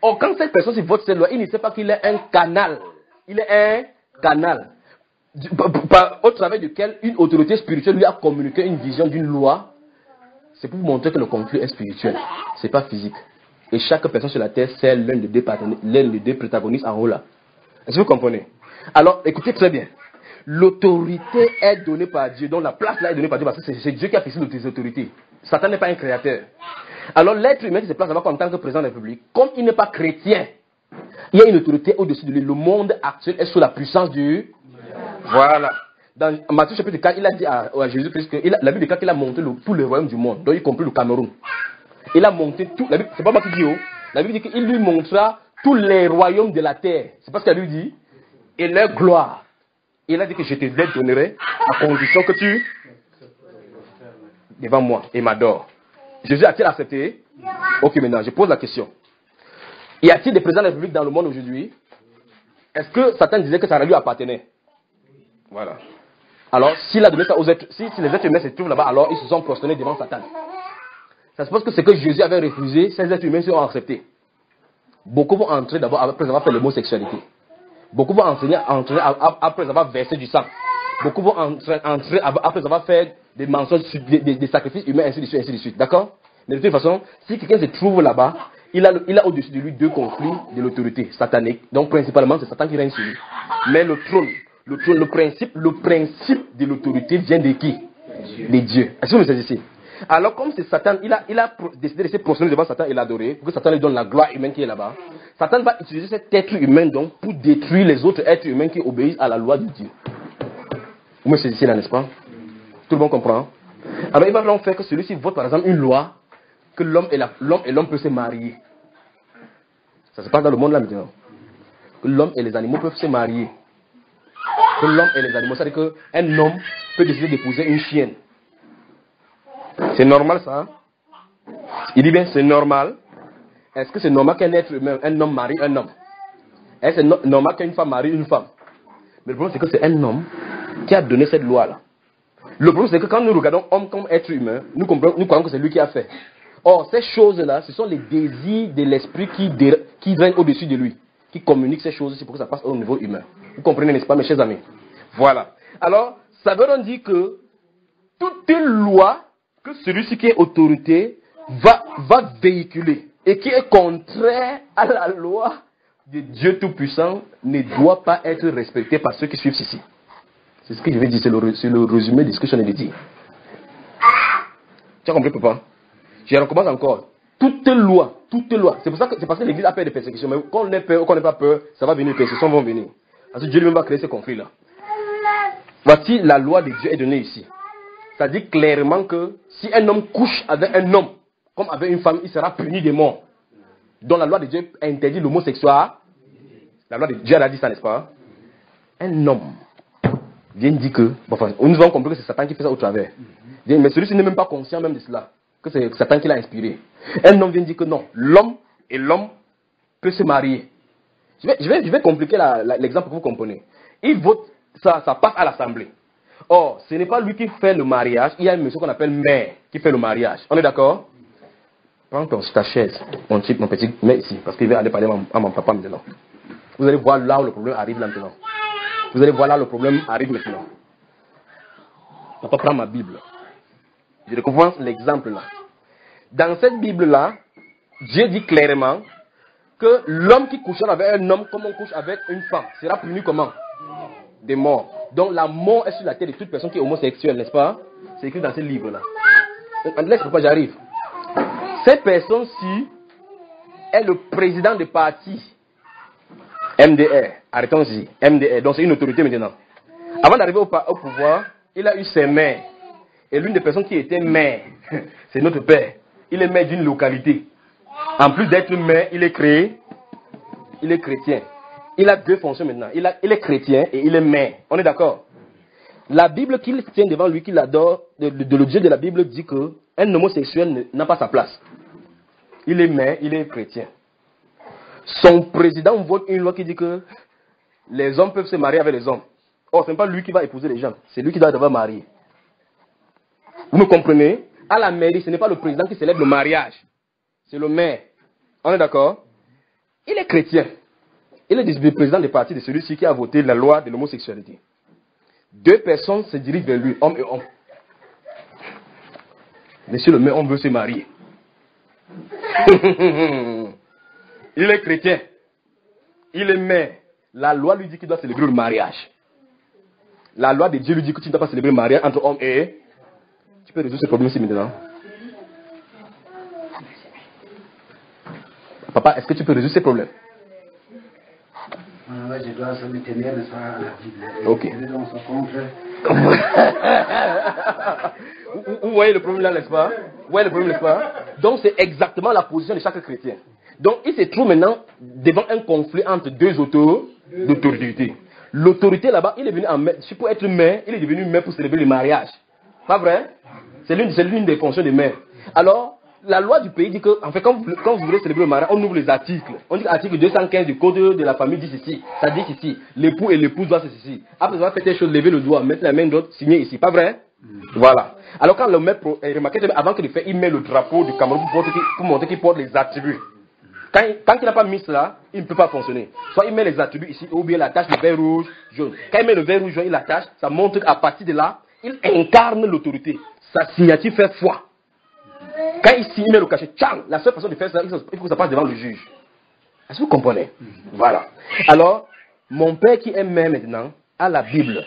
Or, quand cette personne-ci vote cette loi, il ne sait pas qu'il est un canal. Il est un canal au travers duquel une autorité spirituelle lui a communiqué une vision d'une loi. C'est pour vous montrer que le conflit est spirituel, c'est pas physique. Et chaque personne sur la terre, c'est l'un des deux protagonistes en haut là. Est-ce que vous comprenez? Alors, écoutez très bien. L'autorité est donnée par Dieu, donc la place là est donnée par Dieu, parce que c'est Dieu qui a fixé les autorités. Satan n'est pas un créateur. Alors, l'être humain qui se place là-bas en tant que président de la République, comme il n'est pas chrétien, il y a une autorité au-dessus de lui. Le monde actuel est sous la puissance du... Voilà. Dans Matthieu chapitre 4, il a dit à Jésus-Christ que la Bible déclare qu'il a monté tous les royaumes du monde, donc y compris le Cameroun. Il a monté tout. C'est pas moi qui dis, la Bible dit qu'il lui montra tous les royaumes de la terre. C'est parce qu'elle lui dit, et leur gloire. Il a dit que je te les donnerai à condition que tu devant moi et m'adore. Jésus a-t-il accepté? Ok, maintenant, je pose la question. Y a-t-il des présidents de la République dans le monde aujourd'hui? Est-ce que Satan disait que ça lui appartenait? Voilà. Alors, s'il a donné ça aux êtres, si les êtres humains se trouvent là-bas, alors ils se sont prosternés devant Satan. Ça se passe que ce que Jésus avait refusé, ces êtres humains ont accepté. Beaucoup vont entrer d'abord après avoir fait l'homosexualité. Beaucoup vont entrer après avoir versé du sang. Beaucoup vont entrer après avoir fait des mensonges, des sacrifices humains, ainsi de suite, ainsi de suite. D'accord? Mais de toute façon, si quelqu'un se trouve là-bas, il a au-dessus de lui deux conflits de l'autorité satanique. Donc principalement, c'est Satan qui règne sur lui. Mais le trône, le principe de l'autorité vient de qui? De Dieu. Est-ce que vous me saisissez? Alors comme c'est Satan, il a décidé de se prosterner devant Satan et l'adorer, pour que Satan lui donne la gloire humaine qui est là-bas. Satan va utiliser cet être humain donc pour détruire les autres êtres humains qui obéissent à la loi de Dieu. Vous me saisissez là, n'est-ce pas? Tout le monde comprend? Alors il va donc faire que celui-ci vote par exemple une loi que l'homme et l'homme peuvent se marier. Ça se passe dans le monde là maintenant. Que l'homme et les animaux peuvent se marier. Que l'homme et les animaux, c'est-à-dire qu'un homme peut décider d'épouser une chienne. C'est normal ça? Hein? Il dit bien c'est normal. Est-ce que c'est normal qu'un être humain, un homme marie un homme? Est-ce que c'est normal qu'une femme marie une femme? Mais le problème c'est que c'est un homme qui a donné cette loi-là. Le problème, c'est que quand nous regardons homme comme être humain, nous croyons que c'est lui qui a fait. Or, ces choses-là, ce sont les désirs de l'esprit qui viennent au-dessus de lui, qui communiquent ces choses, c'est pour que ça passe au niveau humain. Vous comprenez, n'est-ce pas, mes chers amis? Voilà. Alors, ça veut donc dire que toute loi que celui-ci qui est autorité va véhiculer et qui est contraire à la loi de Dieu Tout-Puissant ne doit pas être respectée par ceux qui suivent ceci. C'est ce que je vais dire, c'est le résumé de ce que je viens de dire. Tu as compris, papa? Je recommence encore. Toute loi. C'est parce que l'Église a peur de persécution. Mais quand on est peur ou qu'on n'a pas peur, ça va venir, les persécutions vont venir. Parce que Dieu lui-même va créer ces conflits-là. Voici la loi de Dieu est donnée ici. Ça dit clairement que si un homme couche avec un homme, comme avec une femme, il sera puni de mort. Donc la loi de Dieu interdit l'homosexuel. La loi de Dieu a dit ça, n'est-ce pas? Un homme vient dire que, nous avons compris que c'est Satan qui fait ça au travers. Mais celui-ci n'est même pas conscient même de cela, que c'est Satan qui l'a inspiré. Un homme vient dire que non, l'homme et l'homme peuvent se marier. Je vais compliquer l'exemple pour que vous compreniez. Il vote, ça passe à l'Assemblée. Or, ce n'est pas lui qui fait le mariage, il y a un monsieur qu'on appelle maire qui fait le mariage. On est d'accord? Prends ta chaise, mon petit, mets ici, parce qu'il va aller parler à mon papa maintenant. Vous allez voir là où le problème arrive là maintenant. Vous allez voir là où le problème arrive maintenant. Papa prend ma Bible. Je recommence l'exemple là. Dans cette Bible-là, Dieu dit clairement que l'homme qui couchera avec un homme comme on couche avec une femme sera puni comment? Des morts. Donc la mort est sur la tête de toute personne qui est homosexuelle, n'est-ce pas? C'est écrit dans ce livre-là. Laisse papa, j'arrive. Cette personne-ci est le président du parti MDR. Arrêtons-y. MDR. Donc c'est une autorité maintenant. Avant d'arriver au pouvoir, il a eu ses maires. Et l'une des personnes qui était maire, c'est notre père. Il est maire d'une localité. En plus d'être maire, il est chrétien. Il a deux fonctions maintenant. Il est chrétien et il est maire. On est d'accord? La Bible qu'il tient devant lui, qu'il adore, de l'objet de la Bible dit que un homosexuel n'a pas sa place. Il est maire, il est chrétien. Son président vote une loi qui dit que les hommes peuvent se marier avec les hommes. Or, ce n'est pas lui qui va épouser les gens, c'est lui qui doit devoir marier. Vous me comprenez? À la mairie, ce n'est pas le président qui célèbre le mariage, c'est le maire. On est d'accord? Il est chrétien. Il est le président du parti de celui-ci qui a voté la loi de l'homosexualité. Deux personnes se dirigent vers lui, homme et homme. Monsieur le maire, on veut se marier. Il est chrétien. Il est maire. La loi lui dit qu'il doit célébrer le mariage. La loi de Dieu lui dit que tu ne dois pas célébrer le mariage entre hommes et... Tu peux résoudre ce problème-ci maintenant. Papa, est-ce que tu peux résoudre ces problèmes? Je dois me tenir à la Bible. Ok. Vous voyez le problème là, n'est-ce pas? Vous voyez le problème, n'est-ce pas? Donc c'est exactement la position de chaque chrétien. Donc il se trouve maintenant devant un conflit entre deux autorités. L'autorité là-bas, il est venu en maire. Pour être maire, il est devenu maire pour célébrer le mariage. Pas vrai? C'est l'une des fonctions des maires. Alors, la loi du pays dit que, en fait, quand vous voulez célébrer le mariage, on ouvre les articles. On dit article 215 du code de la famille dit ceci. Ça dit ici, l'époux et l'épouse doivent faire ceci. Après avoir fait telle chose, lever le doigt, mettre la main droite, signer ici. Pas vrai? Voilà. Alors quand le maire remarquez, avant qu'il le fait, il met le drapeau du Cameroun pour montrer qu'il porte les attributs. Quand il n'a pas mis cela, il ne peut pas fonctionner. Soit il met les attributs ici, ou bien il attache le vert rouge, jaune. Quand il met le vert rouge, jaune, il attache, ça montre qu'à partir de là, il incarne l'autorité. Sa signature fait foi. Quand il signe, il met le cachet, tchang, la seule façon de faire ça, il faut que ça passe devant le juge. Est-ce que vous comprenez? Voilà. Alors, mon père qui est maire maintenant, a la Bible,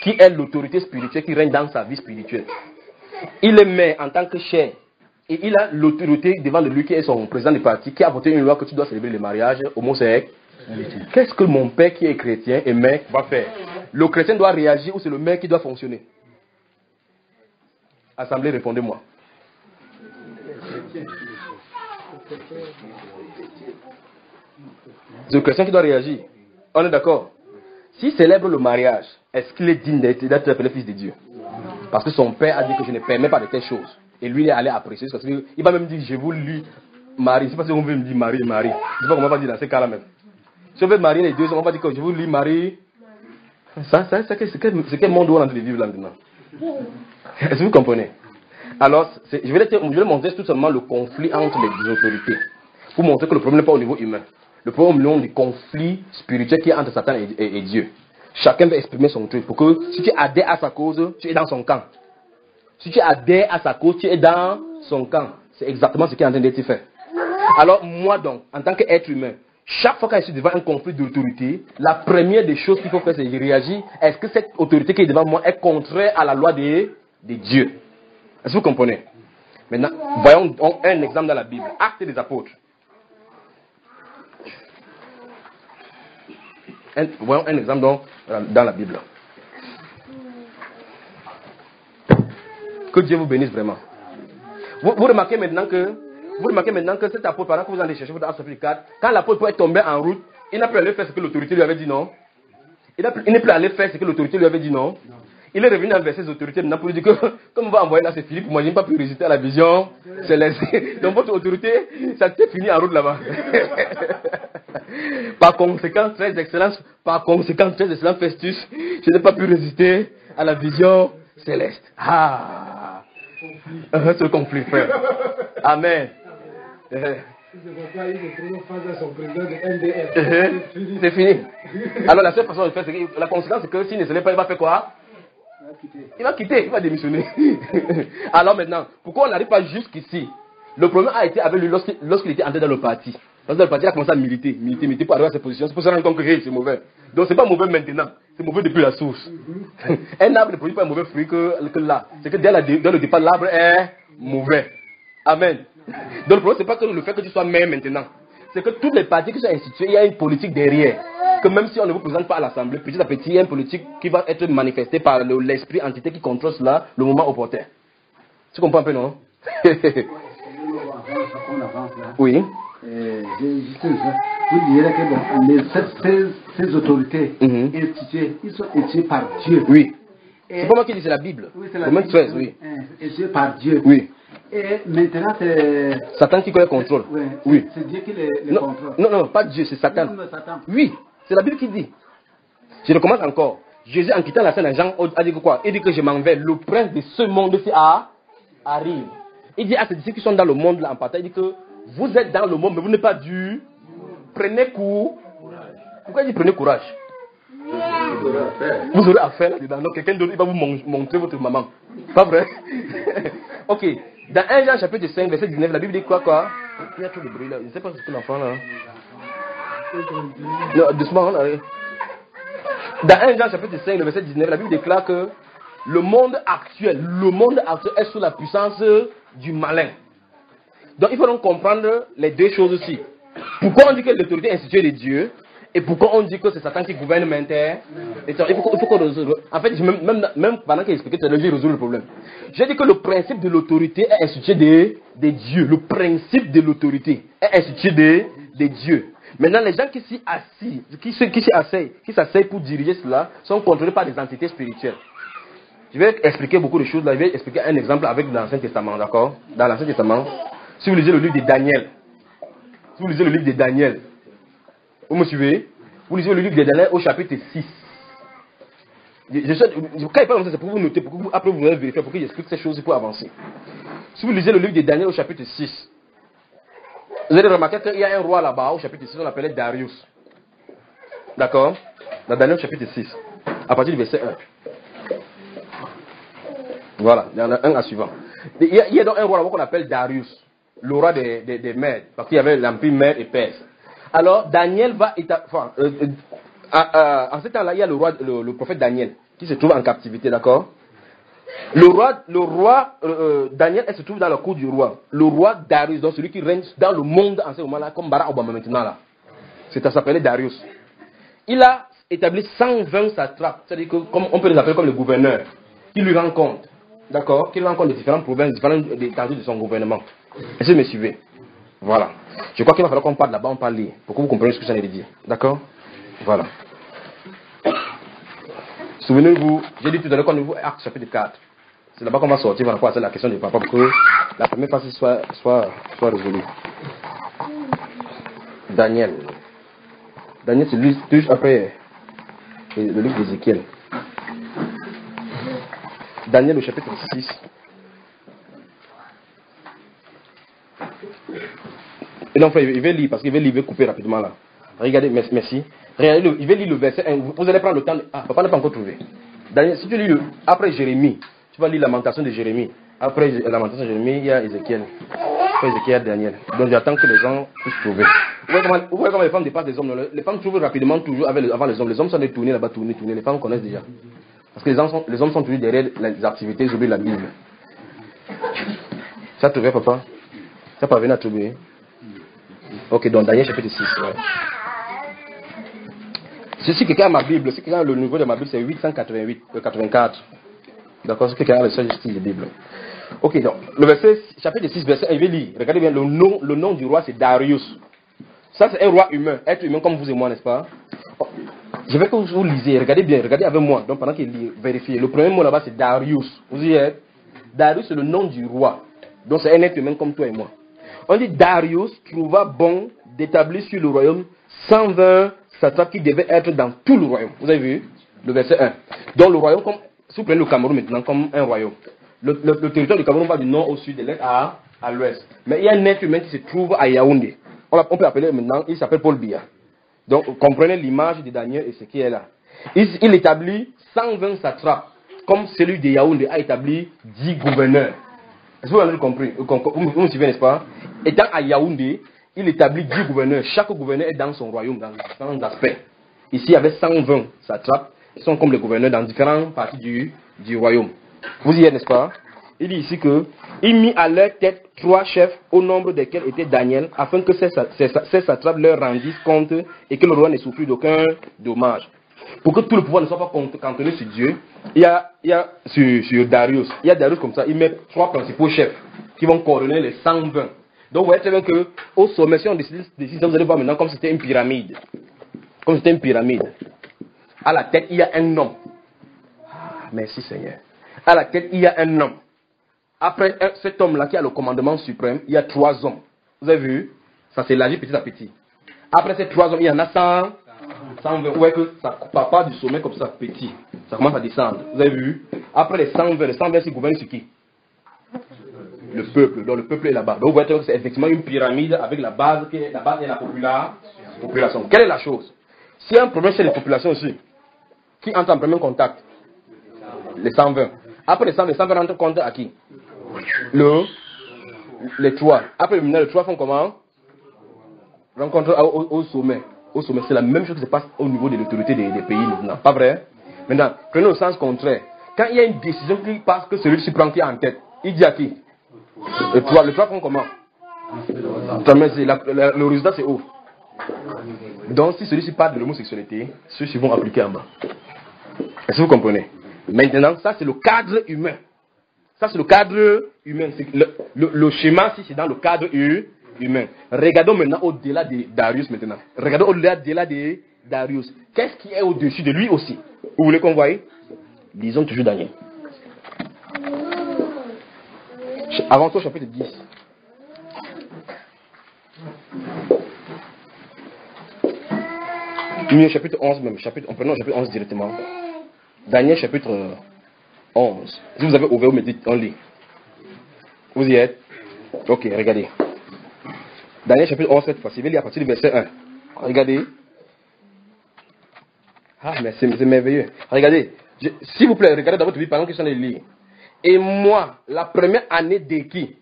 qui est l'autorité spirituelle qui règne dans sa vie spirituelle. Il est maire en tant que chef. Et il a l'autorité devant lui qui est son président du parti, qui a voté une loi que tu dois célébrer le mariage homosexuel. Qu'est-ce que mon père qui est chrétien et maire va faire? Le chrétien doit réagir ou c'est le maire qui doit fonctionner? Assemblée, répondez-moi. C'est le chrétien qui doit réagir. On est d'accord? S'il célèbre le mariage, est-ce qu'il est digne d'être appelé fils de Dieu? Parce que son père a dit que je ne permets pas de telles choses. Et lui, il est allé apprécier. Parce qu'il va même dire, je vous lui marie. C'est pas si on veut me dire marie. Je ne sais pas comment on va dire dans ces cas-là même. Si on veut marier les deux, on va dire que je vous lui marie. C'est quel monde où on est en train de vivre là maintenant? Est-ce que vous comprenez? Alors, je vais montrer tout simplement le conflit entre les autorités. Pour montrer que le problème n'est pas au niveau humain. Le problème est au niveau du conflit spirituel qui est entre Satan et Dieu. Chacun va exprimer son truc. Pour que si tu adhères à sa cause, tu es dans son camp. Si tu adhères à sa cause, tu es dans son camp. C'est exactement ce qui est en train d'être fait. Alors, moi donc, en tant qu'être humain, chaque fois que je suis devant un conflit d'autorité, la première des choses qu'il faut faire, c'est de réagir. Est-ce que cette autorité qui est devant moi est contraire à la loi de Dieu? Est-ce que vous comprenez? Maintenant, voyons un exemple dans la Bible. Actes des apôtres. Voyons un exemple dans la Bible. Que Dieu vous bénisse vraiment. Vous remarquez maintenant que cet apôtre, pendant que vous allez chercher votre Actes chapitre 4, quand l'apôtre est tombé en route, il n'a plus allé faire ce que l'autorité lui avait dit non. Il n'est plus allé faire ce que l'autorité lui avait dit non. Il est revenu envers ses autorités maintenant pour lui dire que, comme on va envoyer là, c'est Philippe, moi je n'ai pas pu résister à la vision céleste. Donc votre autorité, ça s'est fini en route là-bas. Par conséquent, très excellent Festus, je n'ai pas pu résister à la vision céleste. Ah, c'est le conflit, frère. Amen. C'est fini. Alors la seule façon de faire, c'est que la conséquence, c'est que s'il ne se lève pas, il va faire quoi? Il va quitter, il va démissionner. Alors maintenant, pourquoi on n'arrive pas jusqu'ici? Le problème a été avec lui lorsqu'il était entré dans le parti. Parce que dans le parti, il a commencé à militer pour arriver à ses positions. C'est pour ça qu'on a compris que c'est mauvais. Donc c'est pas mauvais maintenant, c'est mauvais depuis la source. Un arbre ne produit pas un mauvais fruit que là. C'est que dès le départ, l'arbre est mauvais. Amen. Donc le problème, c'est pas que le fait que tu sois maire maintenant. C'est que toutes les partis qui sont institués, il y a une politique derrière. Que même si on ne vous présente pas à l'Assemblée, petit à petit, il y a une politique qui va être manifestée par l'esprit entité qui contrôle cela le moment opportun. Tu comprends un peu, non? Oui. Vous direz que ces autorités instituées, ils sont instituées par Dieu. Oui. C'est pas moi qui dis, c'est la Bible. Oui, c'est la Romains Bible. 13, oui. Instituées par Dieu. Oui. Et maintenant, c'est Satan qui le contrôle. Oui. C'est Dieu qui les contrôle. Non, pas Dieu, c'est Satan. Non, Satan. Oui, c'est la Bible qui dit. Je recommence encore. Jésus, en quittant la scène, Jean a dit quoi? Il dit que je m'en vais. Le prince de ce monde-ci arrive. Il dit à ces disciples qui sont dans le monde là en partage, il dit que vous êtes dans le monde, mais vous n'êtes pas dû. Prenez courage. Pourquoi il dit prenez courage? Vous aurez affaire là-dedans. Donc quelqu'un d'autre, il va vous montrer votre maman. Pas vrai? Ok. Dans 1 Jean chapitre 5, verset 19, la Bible dit quoi? Il y a trop de bruit là. Je ne sais pas ce que l'enfant là. Non, doucement, on arrive. Dans 1 Jean chapitre 5, le verset 19, la Bible déclare que le monde actuel est sous la puissance du malin. Donc il faut donc comprendre les deux choses aussi. Pourquoi on dit que l'autorité est instituée de Dieu et pourquoi on dit que c'est Satan qui gouverne maintenant. Il faut qu'on résolve. En fait, même pendant qu'il expliquait, j'ai résolu le problème. J'ai dit que le principe de l'autorité est institué de Dieu. Le principe de l'autorité est institué de Dieu. Maintenant, les gens qui s'asseyent pour diriger cela sont contrôlés par des entités spirituelles. Je vais expliquer beaucoup de choses là. Je vais expliquer un exemple avec l'Ancien Testament, d'accord? Dans l'Ancien Testament, si vous lisez le livre de Daniel, vous me suivez? Vous lisez le livre de Daniel au chapitre 6. Quand il parle comme ça, c'est pour vous noter, pour que après vous allez vérifier, pour que j'explique ces choses pour avancer. Si vous lisez le livre de Daniel au chapitre 6, vous allez remarquer qu'il y a un roi là-bas au chapitre 6, on l'appelait Darius. D'accord? Dans Daniel au chapitre 6, à partir du verset 1. Voilà, il y en a un à suivant. Il y a donc un roi là-bas qu'on appelle Darius, le roi des Mèdes, parce qu'il y avait l'empire Mède et Perse. Alors, Daniel va... en ce temps-là, il y a le prophète Daniel, qui se trouve en captivité, d'accord? Le roi Daniel, elle se trouve dans la cour du roi. Le roi Darius, donc celui qui règne dans le monde en ce moment-là, comme Barack Obama maintenant là. Ça s'appelait Darius. Il a établi 120 satrapes, c'est-à-dire que on peut les appeler comme les gouverneurs, qui lui rendent compte, d'accord? Qui lui rendent compte des différentes provinces, différentes étendues de son gouvernement. Est-ce que vous me suivez? Voilà. Je crois qu'il va falloir qu'on parle là-bas, on parle lire, pour que vous compreniez ce que j'en ai dit. D'accord? Voilà. Souvenez-vous, j'ai dit tout à l'heure qu'on ouvre Actes chapitre 4. C'est là-bas qu'on va sortir par rapport à la question de papa pour que la première phase soit résolue. Daniel. Daniel, c'est lui, toujours après le livre d'Ézéchiel. Daniel au chapitre 6. Et non, frère, il va lire parce qu'il va lire, il va couper rapidement là. Regardez, merci. Regardez, il va lire le verset 1. Vous allez prendre le temps. Ah, papa n'a pas encore trouvé. Daniel, si tu lis après Jérémie, tu vas lire Lamentation de Jérémie. Après Lamentation de Jérémie, il y a Ézéchiel. Après Ézéchiel, il y a Daniel. Donc j'attends que les gens puissent trouver. Vous voyez comment les femmes dépassent les hommes. Les femmes trouvent rapidement toujours avant les hommes. Les hommes sont tournés là-bas, tournés. Les femmes connaissent déjà. Parce que les hommes sont toujours derrière les activités, j'oublie la Bible. Ça trouvé, papa? Ça pas venu à trouver? Ok, donc Daniel chapitre 6. Ouais. Si quelqu'un a ma Bible, si quelqu'un a le niveau de ma Bible, c'est 884. D'accord, si quelqu'un a le seul style de Bible. Ok, donc, le verset, chapitre 6, verset 1, il va lire. Regardez bien, le nom du roi, c'est Darius. Ça, c'est un roi humain, être humain comme vous et moi, n'est-ce pas? Oh, je vais que vous lisez, regardez bien, regardez avec moi. Donc, pendant qu'il lit, vérifiez. Le premier mot là-bas, c'est Darius. Vous y êtes? Darius, c'est le nom du roi. Donc, c'est un être humain comme toi et moi. On dit Darius trouva bon d'établir sur le royaume 120 satrapes qui devaient être dans tout le royaume. Vous avez vu? Le verset 1. Donc, le royaume, comme, si vous prenez le Cameroun maintenant comme un royaume, le territoire du Cameroun va du nord au sud, de l'est à l'ouest. Mais il y a un être humain qui se trouve à Yaoundé. On peut appeler maintenant, il s'appelle Paul Biya. Donc, comprenez l'image de Daniel et ce qui est là. Il établit 120 satrapes, comme celui de Yaoundé a établi 10 gouverneurs. Est-ce que vous avez compris? Vous me suivez, n'est-ce pas? Étant à Yaoundé, il établit 10 gouverneurs. Chaque gouverneur est dans son royaume, dans différents aspects. Ici, il y avait 120 satrapes, qui sont comme les gouverneurs dans différentes parties du royaume. Vous y êtes, n'est-ce pas? Il dit ici que il mit à leur tête 3 chefs, au nombre desquels était Daniel, afin que ces satrapes leur rendissent compte et que le roi ne souffrit d'aucun dommage. Pour que tout le pouvoir ne soit pas cantonné sur Dieu, il y a sur Darius. Il y a Darius comme ça, il met 3 principaux chefs qui vont coordonner les 120. Donc vous voyez très bien qu'au sommet, si on décide, vous allez voir maintenant comme c'était une pyramide. Comme c'était une pyramide. À la tête, il y a un homme. Ah, merci Seigneur. À la tête, il y a un homme. Après cet homme-là qui a le commandement suprême, il y a 3 hommes. Vous avez vu? Ça s'élargit petit à petit. Après ces 3 hommes, il y en a 120. Vous voyez que ça part pas du sommet comme ça, petit. Ça commence à descendre. Vous avez vu? Après les 120 ils gouvernent sur qui? Le peuple. Donc le peuple est là-bas. Donc vous voyez que c'est effectivement une pyramide avec la base qui est la population. Quelle est la chose? S'il y a un problème chez les populations aussi, qui entre en premier contact? Les 120. Après les 120 rentrent en contact à qui? Les 3. Après les 3 font comment? Rencontre au sommet. Au sommet, c'est la même chose qui se passe au niveau de l'autorité des pays maintenant. Pas vrai? Maintenant, prenez le sens contraire. Quand il y a une décision qui passe que celui-ci prend qui est en tête, il dit à qui? Les 3 font comment? Le résultat c'est où? Donc si celui-ci parle de l'homosexualité, ceux-ci vont appliquer en bas. Est-ce que vous comprenez? Maintenant, ça c'est le cadre humain. Ça c'est le cadre humain. Le schéma, si c'est dans le cadre humain. Regardons maintenant au-delà de Darius maintenant. Regardons au-delà de Darius. Qu'est-ce qui est au-dessus de lui aussi? Vous voulez qu'on voie? Disons toujours Daniel. Avançons au chapitre 10. Mieux, chapitre 11 même. En prenant le chapitre 11 directement. Daniel chapitre 11. Si vous avez ouvert, vous me dites, on lit. Vous y êtes? Ok, regardez. Daniel chapitre 11, cette fois-ci, il lit à partir du verset 1. Regardez. Ah, mais c'est merveilleux. Regardez. S'il vous plaît, regardez dans votre vie pendant que je suis en train de lire. Et moi, la première année de qui?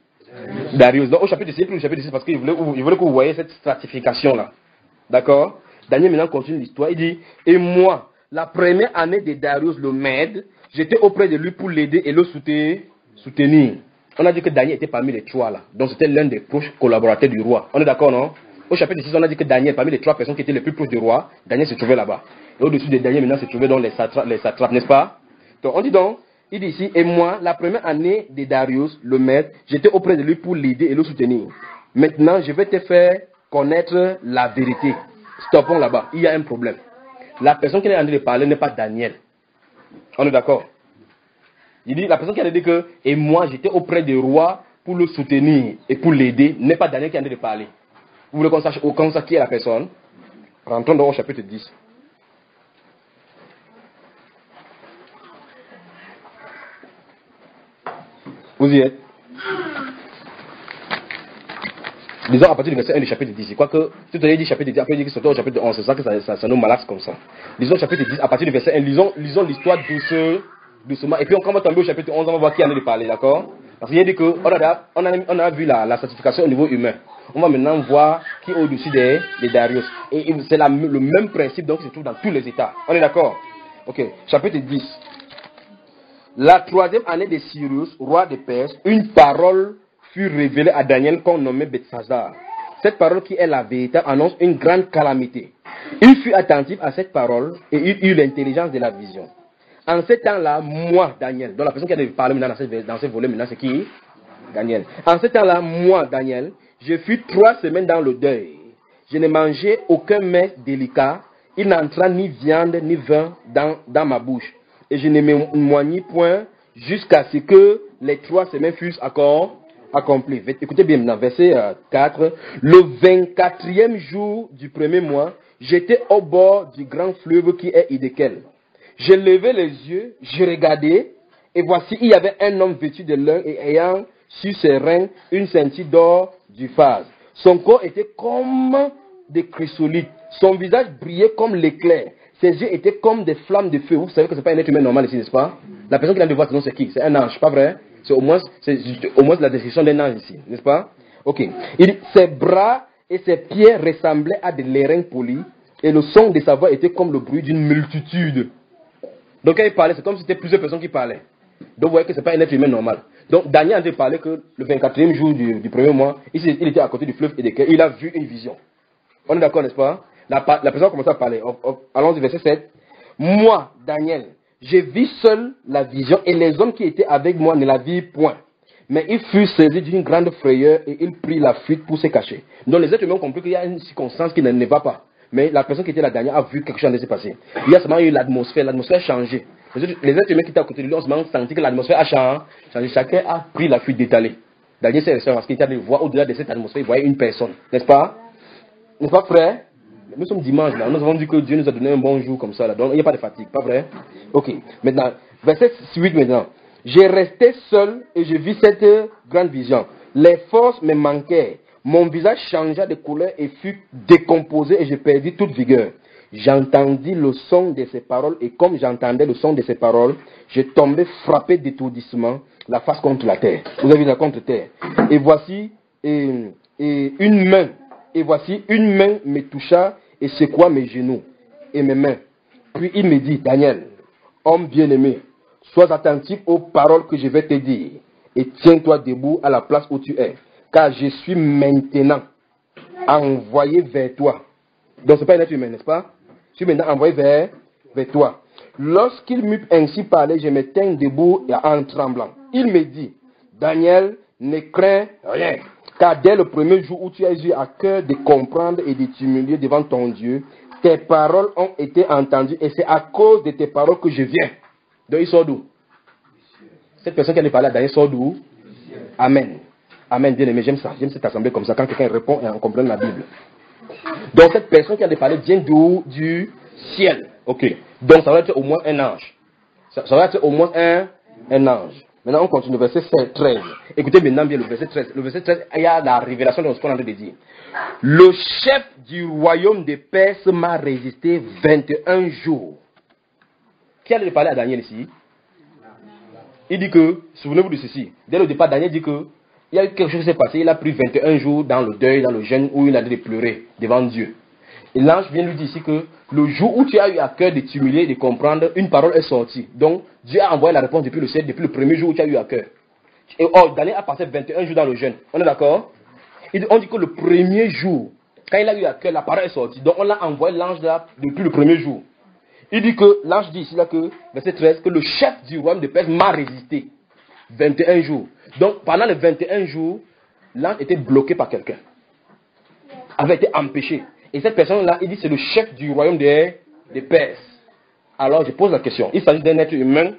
Darius. Donc au chapitre 6, parce qu'il voulait que vous voyez cette stratification-là. D'accord? Daniel maintenant continue l'histoire. Il dit, et moi, la première année de Darius le Mède, j'étais auprès de lui pour l'aider et le soutenir. On a dit que Daniel était parmi les 3 là. Donc c'était l'un des proches collaborateurs du roi. On est d'accord, non? Au chapitre 6, on a dit que Daniel, parmi les 3 personnes qui étaient les plus proches du roi, Daniel se trouvait là-bas. Et au-dessus de Daniel, maintenant, se trouvaient donc les satrapes, n'est-ce pas? Donc on dit donc, il dit ici, et moi, la première année de Darius, le maître, j'étais auprès de lui pour l'aider et le soutenir. Maintenant, je vais te faire connaître la vérité. Stoppons là-bas, il y a un problème. La personne qui est en train de parler n'est pas Daniel. On est d'accord? Il dit, la personne qui a dit que, et moi, j'étais auprès du roi pour le soutenir et pour l'aider, n'est pas Daniel qui est en train de parler. Vous voulez qu'on sache qui est la personne? Rentrons dans au chapitre 10. Vous y êtes? Disons à partir du verset 1 du chapitre 10. Quoique, tout à l'heure dit chapitre 10, après il dit que c'est au chapitre 11. C'est ça que ça nous malaxe comme ça. Disons chapitre 10, à partir du verset 1, lisons l'histoire doucement. Et puis quand on va tomber au chapitre 11, on va voir qui en est de parler, d'accord? Parce qu'il a dit qu'on a vu la sanctification au niveau humain. On va maintenant voir qui est au-dessus des Darius. Et c'est le même principe donc qui se trouve dans tous les États. On est d'accord? Ok, chapitre 10. La troisième année de Cyrus, roi de Perse, une parole fut révélée à Daniel qu'on nommait Belshazzar. Cette parole qui est la vérité annonce une grande calamité. Il fut attentif à cette parole et il eut l'intelligence de la vision. En ce temps-là, moi, Daniel, donc la personne qui a parlé maintenant dans ce volet maintenant, c'est qui? Daniel. En ce temps-là, moi, Daniel, je fus 3 semaines dans le deuil. Je ne mangeais aucun mets délicat. Il n'entra ni viande ni vin dans ma bouche. Et je ne me moignis point jusqu'à ce que les 3 semaines fussent accomplies. Écoutez bien maintenant, verset 4. Le 24e jour du premier mois, j'étais au bord du grand fleuve qui est Hiddekel. J'ai levé les yeux, j'ai regardé, et voici, il y avait un homme vêtu de lin et ayant sur ses reins une ceinture d'or du phase. Son corps était comme des chrysolites. Son visage brillait comme l'éclair. Ses yeux étaient comme des flammes de feu. Vous savez que ce n'est pas un être humain normal ici, n'est-ce pas? La personne qui a de voir, c'est qui? C'est un ange, pas vrai? C'est au moins la description d'un ange ici, n'est-ce pas? Ok. Il dit, ses bras et ses pieds ressemblaient à des lérins polis, et le son de sa voix était comme le bruit d'une multitude. Donc quand il parlait, c'est comme si c'était plusieurs personnes qui parlaient. Donc vous voyez que ce n'est pas un être humain normal. Donc Daniel a parlé que le 24e jour du premier mois, il était à côté du fleuve Hiddekel, il a vu une vision. On est d'accord, n'est-ce pas? La personne a commencé à parler. Allons du verset 7. Moi, Daniel, je vis seul la vision et les hommes qui étaient avec moi ne la virent point. Mais il fut saisi d'une grande frayeur et il prit la fuite pour se cacher. Donc les êtres humains ont compris qu'il y a une circonstance qui ne va pas. Mais la personne qui était là dernière a vu quelque chose qui s'est passé. Il y a seulement eu l'atmosphère a changé. Les êtres humains qui étaient à côté de lui ont seulement senti que l'atmosphère a changé. Chacun a pris la fuite d'étaler. Daniel s'est resté parce qu'il était allé voir au-delà de cette atmosphère, il voyait une personne. N'est-ce pas? N'est-ce pas, frère? Nous sommes dimanche là, nous avons dit que Dieu nous a donné un bon jour comme ça là, donc il n'y a pas de fatigue, pas vrai? Ok, maintenant, verset 8 maintenant. J'ai resté seul et je vis cette grande vision. Les forces me manquaient, mon visage changea de couleur et fut décomposé et je perdis toute vigueur. J'entendis le son de ses paroles et comme j'entendais le son de ses paroles, je tombais frappé d'étourdissement, la face contre la terre. Vous avez vu la contre terre. Et voici une main. Et voici, une main me toucha et secoua mes genoux et mes mains. Puis il me dit, Daniel, homme bien-aimé, sois attentif aux paroles que je vais te dire et tiens-toi debout à la place où tu es, car je suis maintenant envoyé vers toi. Donc ce n'est pas un être humain, n'est-ce pas? Je suis maintenant envoyé vers toi. Lorsqu'il m'eut ainsi parlé, je me tins debout et en tremblant. Il me dit, Daniel, ne crains rien. Car dès le premier jour où tu as eu à cœur de comprendre et de t'humilier devant ton Dieu, tes paroles ont été entendues et c'est à cause de tes paroles que je viens. Donc il sort d'où? Cette personne qui a parlé à Daniel sort d'où? Amen. Amen, bien aimé, j'aime ça. J'aime cette assemblée comme ça, quand quelqu'un répond et on comprend la Bible. Donc cette personne qui a parlé vient d'où? Du ciel. Ok. Donc ça va être au moins un ange. Ça va être au moins un ange. Maintenant, on continue, verset 13. Écoutez maintenant bien le verset 13. Le verset 13, il y a la révélation de ce qu'on est en train de dire. Le chef du royaume de Perse m'a résisté 21 jours. Qui allait parler à Daniel ici? Il dit que, souvenez-vous de ceci, dès le départ, Daniel dit que il y a eu quelque chose qui s'est passé, il a pris 21 jours dans le deuil, dans le jeûne, où il a dû pleurer devant Dieu. Et l'ange vient lui dire ici que le jour où tu as eu à cœur de t'humilier, de comprendre, une parole est sortie. Donc, Dieu a envoyé la réponse depuis le ciel, depuis le premier jour où tu as eu à cœur. Et Daniel a passé 21 jours dans le jeûne. On est d'accord? On dit que le premier jour, quand il a eu à cœur, la parole est sortie. Donc, on a envoyé l'ange là depuis le premier jour. Il dit que, l'ange dit ici là que, verset 13, que le chef du royaume de Perse m'a résisté 21 jours. Donc, pendant les 21 jours, l'ange était bloqué par quelqu'un. Avait été empêché. Et cette personne-là, il dit c'est le chef du royaume des Perses. Alors je pose la question, il s'agit d'un être humain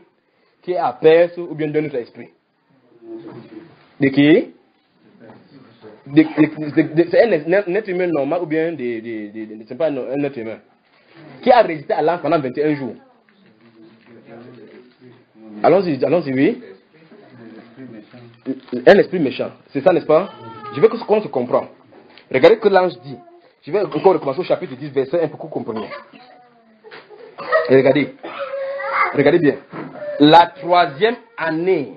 qui est à Perse ou bien d'un autre esprit? De qui? C'est un être humain normal ou bien c'est pas un être humain? Qui a résisté à l'ange pendant 21 jours? Allons-y, oui. Un esprit méchant. C'est ça, n'est-ce pas? Je veux qu'on se comprend. Regardez ce que l'ange dit. Je vais encore recommencer au chapitre 10, verset 1 pour que vous compreniez. Et regardez. Regardez bien. La 3e année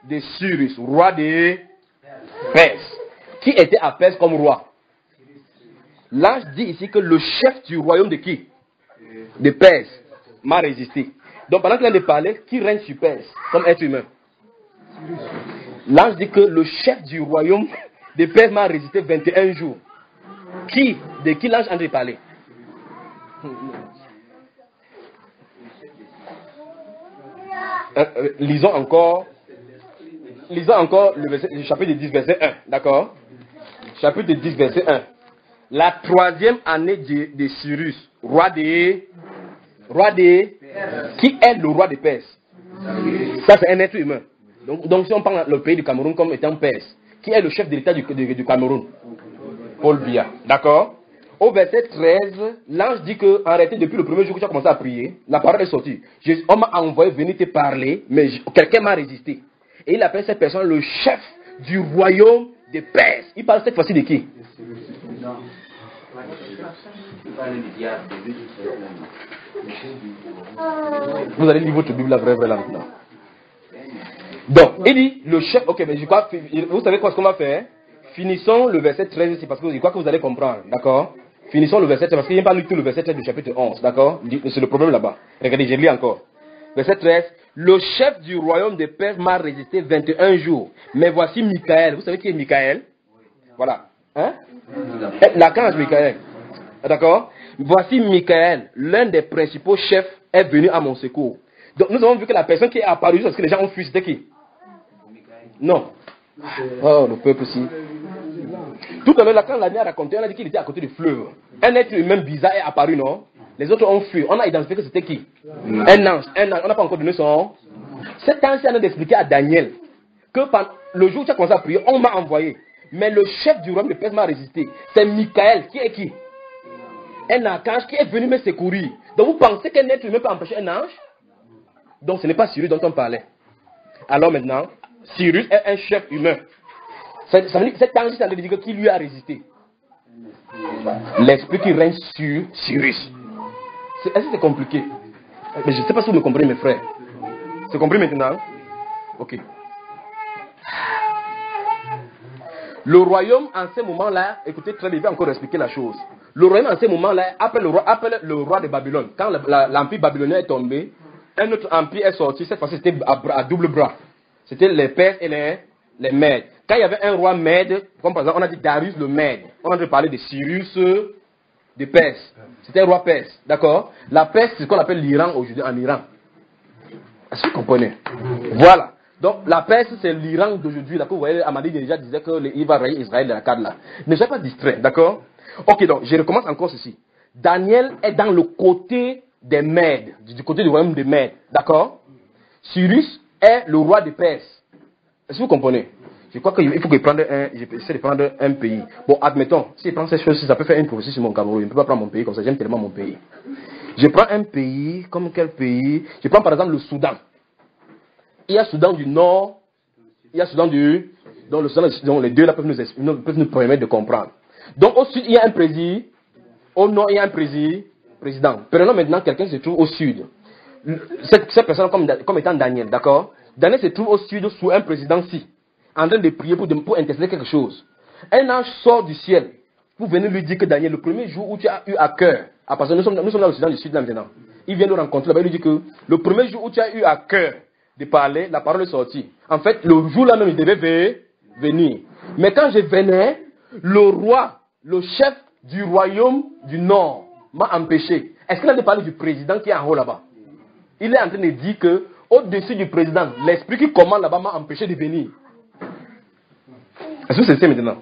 de Cyrus, roi de Perse. Qui était à Perse comme roi? L'ange dit ici que le chef du royaume de qui? De Perse m'a résisté. Donc pendant qu'il vient de parler, qui règne sur Perse comme être humain? L'ange dit que le chef du royaume de Perse m'a résisté 21 jours. De qui l'ange a parlé? Lisons encore le chapitre 10, verset 1. D'accord? Chapitre 10, verset 1. La 3e année de Cyrus, roi de qui est le roi de Perse? Ça, c'est un être humain. Donc si on prend le pays du Cameroun comme étant Perse, qui est le chef de l'État du Cameroun? Paul Biya. D'accord? Au verset 13, l'ange dit que, arrêtez, depuis le premier jour que tu as commencé à prier, la parole est sortie. On m'a envoyé venir te parler, mais quelqu'un m'a résisté. Et il appelle cette personne le chef du royaume de Perse. Il parle cette fois-ci de qui? Vous allez lire votre Bible la vraie là maintenant. Donc, il dit, le chef, ok, mais je crois, vous savez quoi ce qu'on va faire? Finissons le verset 13 ici, parce que je crois que vous allez comprendre, d'accord? Finissons le verset 13, parce qu'il n'y a pas lu tout le verset 13 du chapitre 11, d'accord? C'est le problème là-bas. Regardez, je lis encore. Verset 13, le chef du royaume de Perse m'a résisté 21 jours. Mais voici Michael. Vous savez qui est Michael? Voilà. Hein? L'archange Michael. D'accord? Voici Michael, l'un des principaux chefs, est venu à mon secours. Donc nous avons vu que la personne qui est apparue parce que les gens ont fui, c'était qui? Non. Oh, le peuple aussi. Tout à l'heure, quand l'année a raconté, on a dit qu'il était à côté du fleuve. Un être humain bizarre est apparu, non? Les autres ont fui. On a identifié que c'était qui? Un ange. On n'a pas encore donné son nom. Cet ange a d'expliquer à Daniel que le jour où tu as commencé à prier, on m'a envoyé. Mais le chef du royaume de Perse m'a résisté. C'est Michael. Qui est qui? Un archange qui est venu me secourir. Donc vous pensez qu'un être humain peut empêcher un ange? Donc ce n'est pas Cyrus dont on parlait. Alors maintenant, Cyrus est un chef humain. Cet ange, ça veut dire que qui lui a résisté? L'esprit qui règne sur Cyrus. Est-ce que c'est compliqué? Mais je ne sais pas si vous me comprenez, mes frères. C'est compris maintenant? Ok. Le royaume, en ce moment-là, écoutez très bien, je vais encore expliquer la chose. Le royaume, en ce moment-là, après le roi de Babylone, quand l'empire babylonien est tombé, un autre empire est sorti. Cette fois-ci, c'était à double bras. C'était les Perses et les Mèdes. Quand il y avait un roi Mède, comme par exemple, on a dit Darius le Mède. On a parlé de Cyrus de Perse. C'était un roi perse. D'accord? La Perse, c'est ce qu'on appelle l'Iran aujourd'hui, en Iran. Est-ce que vous comprenez? Voilà. Donc, la Perse, c'est l'Iran d'aujourd'hui. Là, vous voyez, Amadi déjà disait qu'il va rayer Israël dans la cadre là. Ne soyez pas distrait. D'accord? Ok, donc, je recommence encore ceci. Daniel est dans le côté des Mèdes, du côté du royaume des Mèdes. D'accord? Cyrus est le roi de Perse. Est-ce que vous comprenez? Je crois qu'il faut que j'essaie de prendre un pays. Bon, admettons, si je prends ces choses, ça peut faire une prophétie sur mon Cameroun. Je ne peux pas prendre mon pays comme ça, j'aime tellement mon pays. Je prends un pays, comme quel pays? Je prends par exemple le Soudan. Il y a Soudan du Nord, il y a Soudan du... Donc, le Soudan, donc les deux là peuvent nous permettre de comprendre. Donc au sud, il y a un président. Au nord, il y a un président. Prenons maintenant quelqu'un qui se trouve au sud. Cette personne comme étant Daniel, d'accord? Daniel se trouve au sud sous un président-ci, en train de prier pour intercéder quelque chose. Un ange sort du ciel. Vous venez lui dire que Daniel, le premier jour où tu as eu à cœur, parce que nous sommes là au Soudan du Sud là maintenant, il vient nous rencontrer là-bas, il lui dit que le premier jour où tu as eu à cœur de parler, la parole est sortie. En fait, le jour là même, il devait venir. Mais quand je venais, le roi, le chef du royaume du Nord m'a empêché. Est-ce qu'il a parlé du président qui est en haut là-bas? Il est en train de dire que au-dessus du président, l'esprit qui commande là-bas m'a empêché de venir. Est-ce que c'est ça maintenant?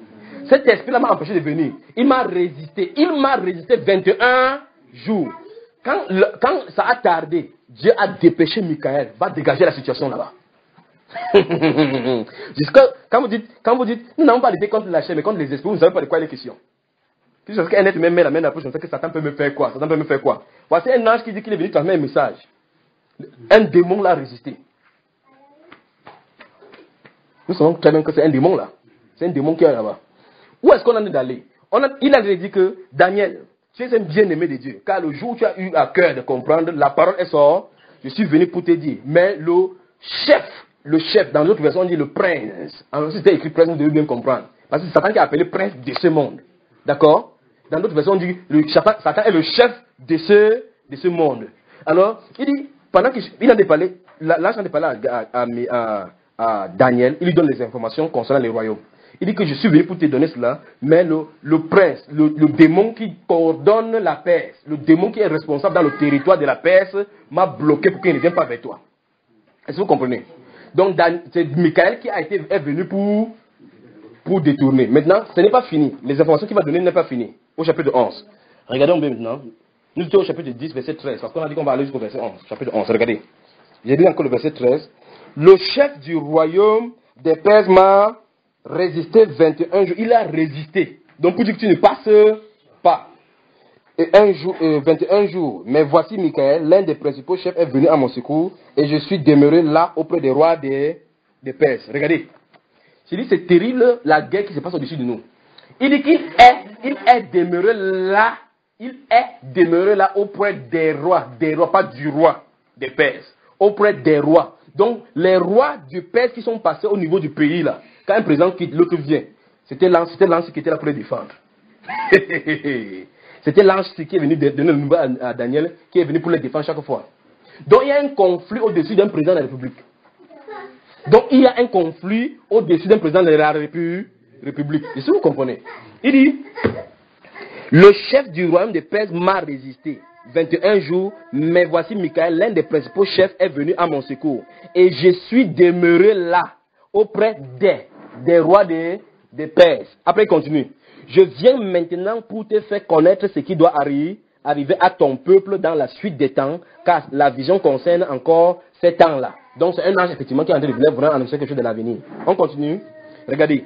Cet esprit-là m'a empêché de venir. Il m'a résisté. Il m'a résisté 21 jours. Quand ça a tardé, Dieu a dépêché Michael, va dégager la situation là-bas. Quand vous dites, nous n'avons pas lutter contre la chair, mais contre les esprits, vous ne savez pas de quoi il est question. Puis parce qu'un être humain met la main dans la poche, on sait que Satan peut me faire quoi? Satan peut me faire quoi? Voici un ange qui dit qu'il est venu transmettre un message. Un démon l'a résisté. Nous savons très bien que c'est un démon là. C'est un démon qui est là-bas. Où est-ce qu'on en est d'aller? Il a dit que Daniel, tu es un bien-aimé de Dieu. Car le jour où tu as eu à cœur de comprendre, la parole est sortie. Je suis venu pour te dire. Mais le chef, dans d'autres versions, on dit le prince. En fait, c'était écrit prince, vous devez bien comprendre. Parce que c'est Satan qui est appelé prince de ce monde. D'accord? Dans d'autres versions, on dit Satan est le chef de ce monde. Alors, il dit, pendant qu'il a parlé, l'ange a parlé à Daniel, il lui donne les informations concernant les royaumes. Il dit que je suis venu pour te donner cela, mais le prince, le démon qui coordonne la Perse, le démon qui est responsable dans le territoire de la Perse, m'a bloqué pour qu'il ne vienne pas vers toi. Est-ce que vous comprenez? Donc, c'est Michael qui est venu pour détourner. Maintenant, ce n'est pas fini. Les informations qu'il va donner n'est pas fini. Au chapitre 11. Regardons bien maintenant. Nous étions au chapitre 10, verset 13. Parce qu'on a dit qu'on va aller jusqu'au verset 11. Chapitre 11, regardez. J'ai lu encore le verset 13. Le chef du royaume des Perses m'a résisté 21 jours. Il a résisté. Donc, pour dire que tu ne passes pas. Et 21 jours. Mais voici Michael, l'un des principaux chefs, est venu à mon secours. Et je suis demeuré là auprès des rois des Perses. Regardez. Je dis, c'est terrible la guerre qui se passe au-dessus de nous. Il dit qu'il est demeuré là. Il est demeuré là auprès des rois, pas du roi des Perses. Auprès des rois. Donc, les rois du Perse qui sont passés au niveau du pays là. Quand un président quitte, l'autre vient. C'était l'ange qui était là pour les défendre. C'était l'ange qui est venu donner le nouvel à Daniel, qui est venu pour les défendre chaque fois. Donc, il y a un conflit au-dessus d'un président de la République. Donc, il y a un conflit au-dessus d'un président de la République. Et si vous comprenez, il dit, le chef du royaume des Perses m'a résisté 21 jours, mais voici Michael, l'un des principaux chefs, est venu à mon secours. Et je suis demeuré là, auprès des rois des Perses. Après, il continue. Je viens maintenant pour te faire connaître ce qui doit arriver à ton peuple dans la suite des temps, car la vision concerne encore ces temps-là. Donc, c'est un ange, effectivement, qui est en train de vraiment annoncer quelque chose de l'avenir. On continue. Regardez.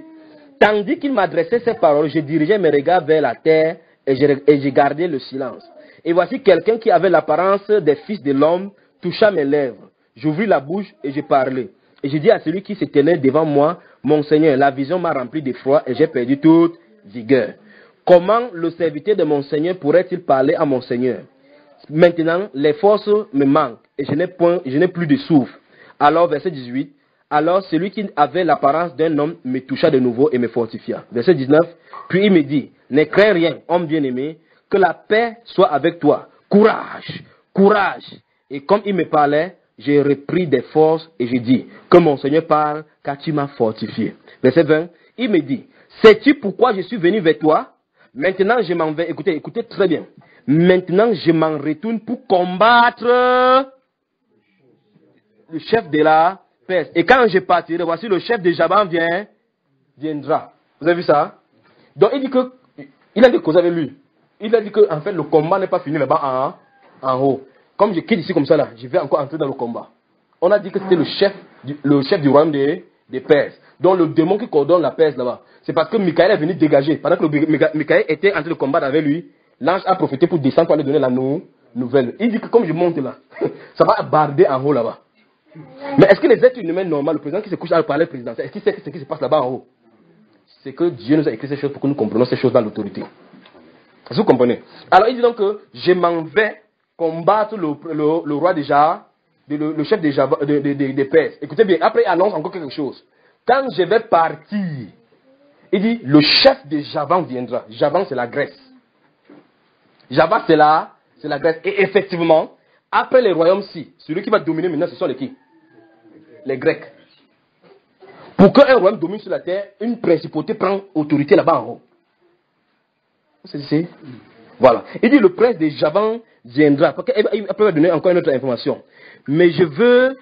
Tandis qu'il m'adressait ces paroles, je dirigeais mes regards vers la terre et j'ai gardé le silence. Et voici quelqu'un qui avait l'apparence des fils de l'homme toucha mes lèvres. J'ouvris la bouche et je parlais. Et je dis à celui qui se tenait devant moi, mon Seigneur, la vision m'a rempli d'effroi et j'ai perdu toute vigueur. Comment le serviteur de mon Seigneur pourrait-il parler à mon Seigneur? Maintenant, les forces me manquent et je n'ai plus de souffle. Alors, verset 18, alors celui qui avait l'apparence d'un homme me toucha de nouveau et me fortifia. Verset 19, puis il me dit, ne crains rien, homme bien-aimé, que la paix soit avec toi. Courage, courage. Et comme il me parlait, j'ai repris des forces et j'ai dit, que mon Seigneur parle, car tu m'as fortifié. Verset 20, il me dit, sais-tu pourquoi je suis venu vers toi? Maintenant je m'en vais, écoutez très bien. Maintenant je m'en retourne pour combattre le chef de la Perse. Et quand je partirai, voici le chef de Javan viendra. Vous avez vu ça? Donc il dit que, il a dit causes avec lui. Il a dit que, en fait, le combat n'est pas fini là-bas en haut. Comme je quitte ici comme ça là, je vais encore entrer dans le combat. On a dit que c'était le chef du royaume des Perses. Donc le démon qui coordonne la Perse là-bas. C'est parce que Michael est venu dégager. Pendant que Michael était en train de combattre avec lui, l'ange a profité pour descendre pour lui donner la nouvelle. Il dit que comme je monte là, ça va barder en haut là-bas. Mais est-ce que les êtres humains normaux, le président qui se couche à parler présidentiel, est-ce qu'il sait ce qui se passe là-bas en haut? C'est que Dieu nous a écrit ces choses pour que nous comprenions ces choses dans l'autorité. Est-ce que vous comprenez? Alors il dit donc que je m'en vais combattre le roi déjà, le chef des Perses. Écoutez bien, après il annonce encore quelque chose. Quand je vais partir, il dit le chef de Javan viendra. Javan c'est la Grèce. Javan c'est la Grèce. Et effectivement, après les royaumes-ci, celui qui va dominer maintenant, ce sont les qui? Les Grecs. Pour qu'un royaume domine sur la terre, une principauté prend autorité là-bas en haut. C'est voilà. Il dit le prince de Javan viendra. Après, il va donner encore une autre information. Mais je veux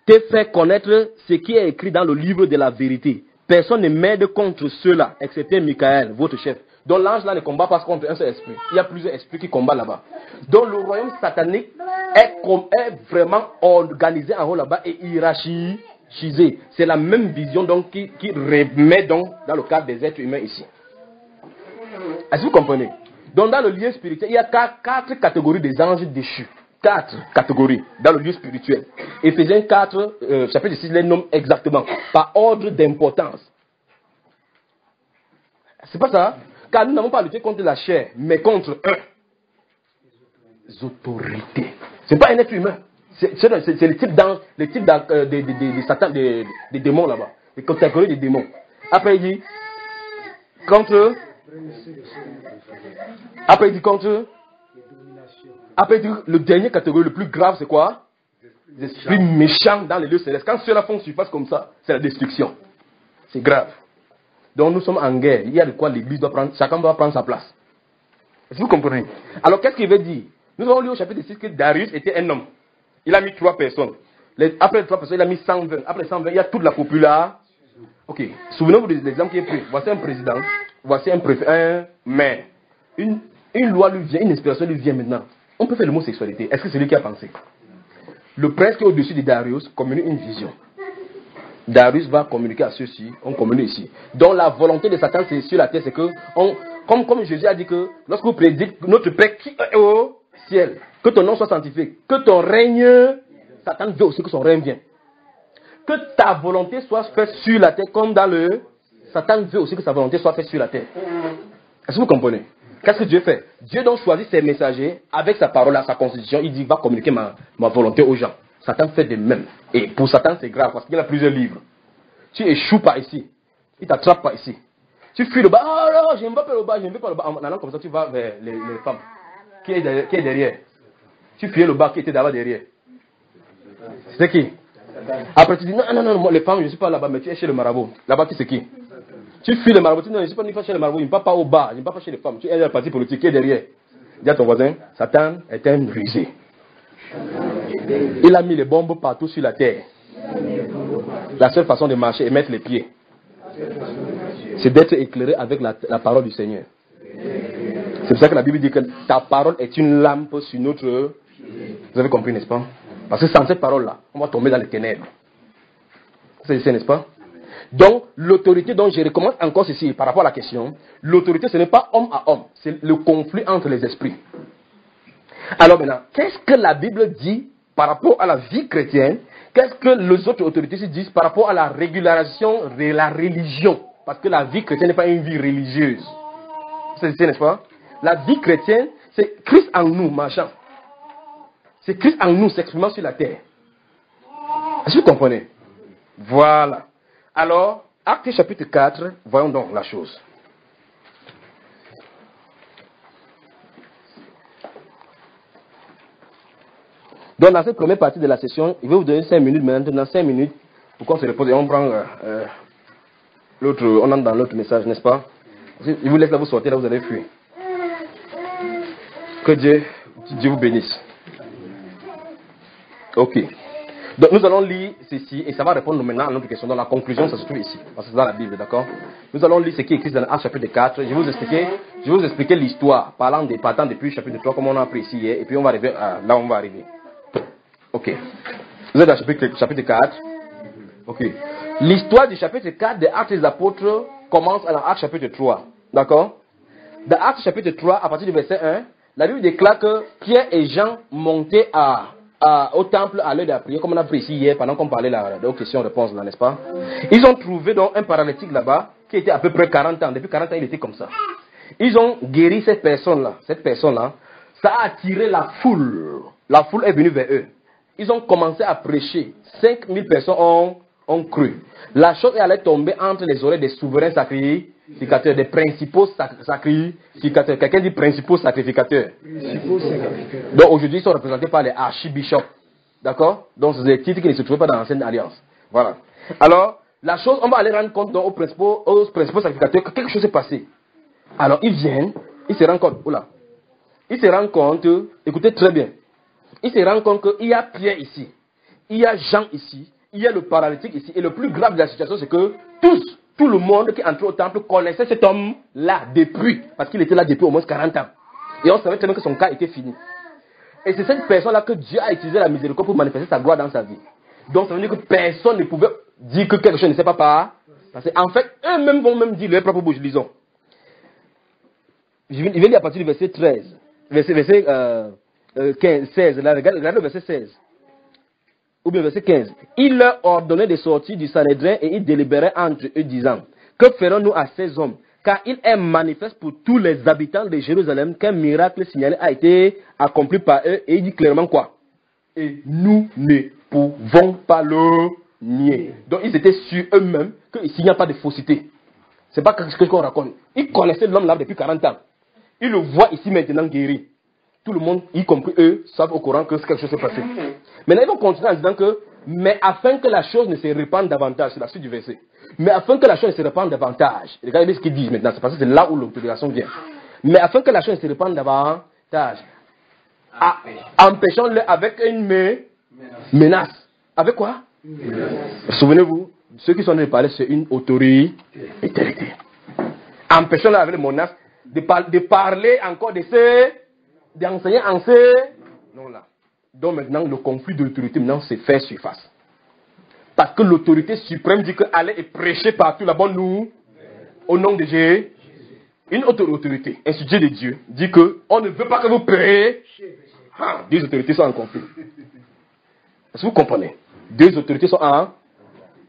te faire connaître ce qui est écrit dans le livre de la vérité. Personne ne m'aide contre ceux-là, excepté Michael, votre chef. Donc l'ange là ne combat pas contre un seul esprit. Il y a plusieurs esprits qui combattent là-bas. Donc le royaume satanique est vraiment organisé en haut là-bas et hiérarchisé. C'est la même vision donc qui remet donc dans le cadre des êtres humains ici. Est-ce que vous comprenez? Donc dans le lien spirituel, il y a quatre catégories des anges déchus. 4 catégories dans le lieu spirituel. Éphésiens 4, chapitre 6, les nomme exactement, par ordre d'importance. C'est pas ça? Car nous n'avons pas lutté contre la chair, mais contre les autorités. Ce n'est pas un être humain. C'est le type des Satan, des démons là-bas. Les catégories des démons. Après il dit contre. Après il dit contre. Après il dit le dernier catégorie, le plus grave, c'est quoi? Les esprits méchants dans les lieux célestes. Quand ceux-là font surface comme ça, c'est la destruction. C'est grave. Donc nous sommes en guerre. Il y a de quoi l'église doit prendre. Chacun doit prendre sa place. Est-ce que vous comprenez? Alors qu'est-ce qu'il veut dire? Nous avons lu au chapitre 6 que Darius était un homme. Il a mis 3 personnes. Après 3 personnes, il a mis 120. Après 120, il y a toute la population. Ok. Souvenez-vous de l'exemple qui est pris. Voici un président. Voici un préfet. Un maire. Une loi lui vient, une inspiration lui vient maintenant. On peut faire le mot sexualité. Est-ce que c'est lui qui a pensé? Le prince qui est au-dessus de Darius communique une vision. Darius va communiquer à ceux-ci, on communique ici. Donc la volonté de Satan c'est sur la terre, c'est que, comme Jésus a dit que, lorsque vous prédiquez notre Père qui est au ciel, que ton nom soit sanctifié, que ton règne, Satan veut aussi que son règne vienne. Que ta volonté soit faite sur la terre comme dans le... Satan veut aussi que sa volonté soit faite sur la terre. Est-ce que vous comprenez? Qu'est-ce que Dieu fait? Dieu donc choisit ses messagers avec sa parole, sa constitution, il dit va communiquer ma volonté aux gens. Satan fait de même. Et pour Satan, c'est grave parce qu'il a plusieurs livres. Tu échoues par ici. Il t'attrape par ici. Tu fuis le bas. Oh non, je ne vais pas le bas, je ne vais pas le bas. En allant comme ça, tu vas vers les femmes. Qui est derrière? Tu fuis le bas qui était d'abord derrière. C'est qui? Après tu dis non, les femmes, je ne suis pas là-bas, mais tu es chez le marabout. Là-bas, qui c'est qui? Tu fuis le marabout. Tu dis non, je ne suis pas ni chez le marabout, je ne vais pas au bas, je ne vais pas chez les femmes. Tu es dans le parti politique qui est derrière. Dis à ton voisin, Satan est un rusé. Il a mis les bombes partout sur la terre. La seule façon de marcher et mettre les pieds, c'est d'être éclairé avec la parole du Seigneur. C'est pour ça que la Bible dit que ta parole est une lampe sur notre... Vous avez compris, n'est-ce pas? Parce que sans cette parole-là, on va tomber dans les ténèbres. C'est ça, n'est-ce pas? Donc, l'autorité dont je recommande encore ceci par rapport à la question, l'autorité, ce n'est pas homme à homme, c'est le conflit entre les esprits. Alors maintenant, qu'est-ce que la Bible dit par rapport à la vie chrétienne? Qu'est-ce que les autres autorités se disent par rapport à la régularisation de la religion? Parce que la vie chrétienne n'est pas une vie religieuse. C'est ça, n'est-ce pas? La vie chrétienne, c'est Christ en nous, marchant. C'est Christ en nous s'exprimant sur la terre. Est-ce que vous comprenez? Voilà. Alors, Actes chapitre 4, voyons donc la chose. Donc, dans cette première partie de la session, il va vous donner 5 minutes, mais maintenant 5 minutes, pour qu'on se repose et on prend l'autre, on entre dans l'autre message, n'est-ce pas? Je vous laisse là, vous sortez, là, vous allez fuir. Que Dieu vous bénisse. Ok. Donc, nous allons lire ceci, et ça va répondre maintenant à notre question. Dans la conclusion, ça se trouve ici, parce que c'est dans la Bible, d'accord? Nous allons lire ce qui est écrit dans Actes chapitre 4. Je vais vous expliquer l'histoire, partant depuis le chapitre 3, comme on a appris ici hier, et puis on va arriver à là où on va arriver. Ok. Vous êtes dans le chapitre 4. Ok. L'histoire du chapitre 4 des Actes des Apôtres commence dans Actes chapitre 3. D'accord? Dans Actes chapitre 3, à partir du verset 1, la Bible déclare que Pierre et Jean montaient au temple à l'heure de la prière, comme on a pris ici hier, pendant qu'on parlait aux questions-réponses, n'est-ce pas? Ils ont trouvé donc un paralytique là-bas, qui était à peu près 40 ans. Depuis 40 ans, il était comme ça. Ils ont guéri cette personne-là. Cette personne-là, ça a attiré la foule. La foule est venue vers eux. Ils ont commencé à prêcher. 5000 personnes ont cru. La chose est allée tomber entre les oreilles des souverains sacrificateurs, des principaux sacrificateurs. Quelqu'un dit principaux sacrificateurs. Donc aujourd'hui, ils sont représentés par les archibishops. D'accord? Donc c'est des titres qui ne se trouvaient pas dans l'ancienne alliance. Voilà. Alors, la chose, on va aller rendre compte donc, aux principaux sacrificateurs que quelque chose s'est passé. Alors ils viennent, ils se rendent compte. Oula. Ils se rendent compte, écoutez très bien. Il se rend compte qu'il y a Pierre ici, il y a Jean ici, il y a le paralytique ici. Et le plus grave de la situation, c'est que tout le monde qui entrait au temple connaissait cet homme-là depuis, parce qu'il était là depuis au moins 40 ans. Et on savait très bien que son cas était fini. Et c'est cette personne-là que Dieu a utilisé la miséricorde pour manifester sa gloire dans sa vie. Donc ça veut dire que personne ne pouvait dire que quelque chose ne s'est pas passé. Parce qu'en fait, eux-mêmes vont même dire leur propre bouche, lisons. Je vais lire à partir du verset 13. Verset 16, là, regardez le verset 16. Ou bien verset 15. Il leur ordonnait de sortir du Sanhédrin et ils délibéraient entre eux disant, que ferons-nous à ces hommes? Car il est manifeste pour tous les habitants de Jérusalem qu'un miracle signalé a été accompli par eux. Et il dit clairement quoi? Et nous ne pouvons pas le nier. Donc ils étaient sûrs eux-mêmes qu'il n'y a pas de fausseté. Ce n'est pas quelque chose qu'on raconte. Ils connaissaient l'homme là depuis 40 ans. Ils le voient ici maintenant guéri. Tout le monde, y compris eux, savent au courant que quelque chose s'est passé. Maintenant, ils vont continuer en disant que, mais afin que la chose ne se répande davantage, c'est la suite du verset. Mais afin que la chose ne se répande davantage, regardez ce qu'ils disent maintenant, c'est parce que c'est là où l'autorisation vient. Mais afin que la chose ne se répande davantage, empêchons-le avec une menace. Avec quoi? Souvenez-vous, ceux qui sont en train de parler, c'est une autorité. Empêchons-le avec les menaces de parler encore de ces, d'enseigner en ces. Non là. Donc maintenant, le conflit d'autorité maintenant se fait surface. Parce que l'autorité suprême dit qu'aller et prêcher partout la bonne nouvelle au nom de Jésus. Une autre autorité, instituée de Dieu, dit qu'on ne veut pas que vous prêchiez. Deux autorités sont en conflit. Est-ce que vous comprenez? Deux autorités sont en.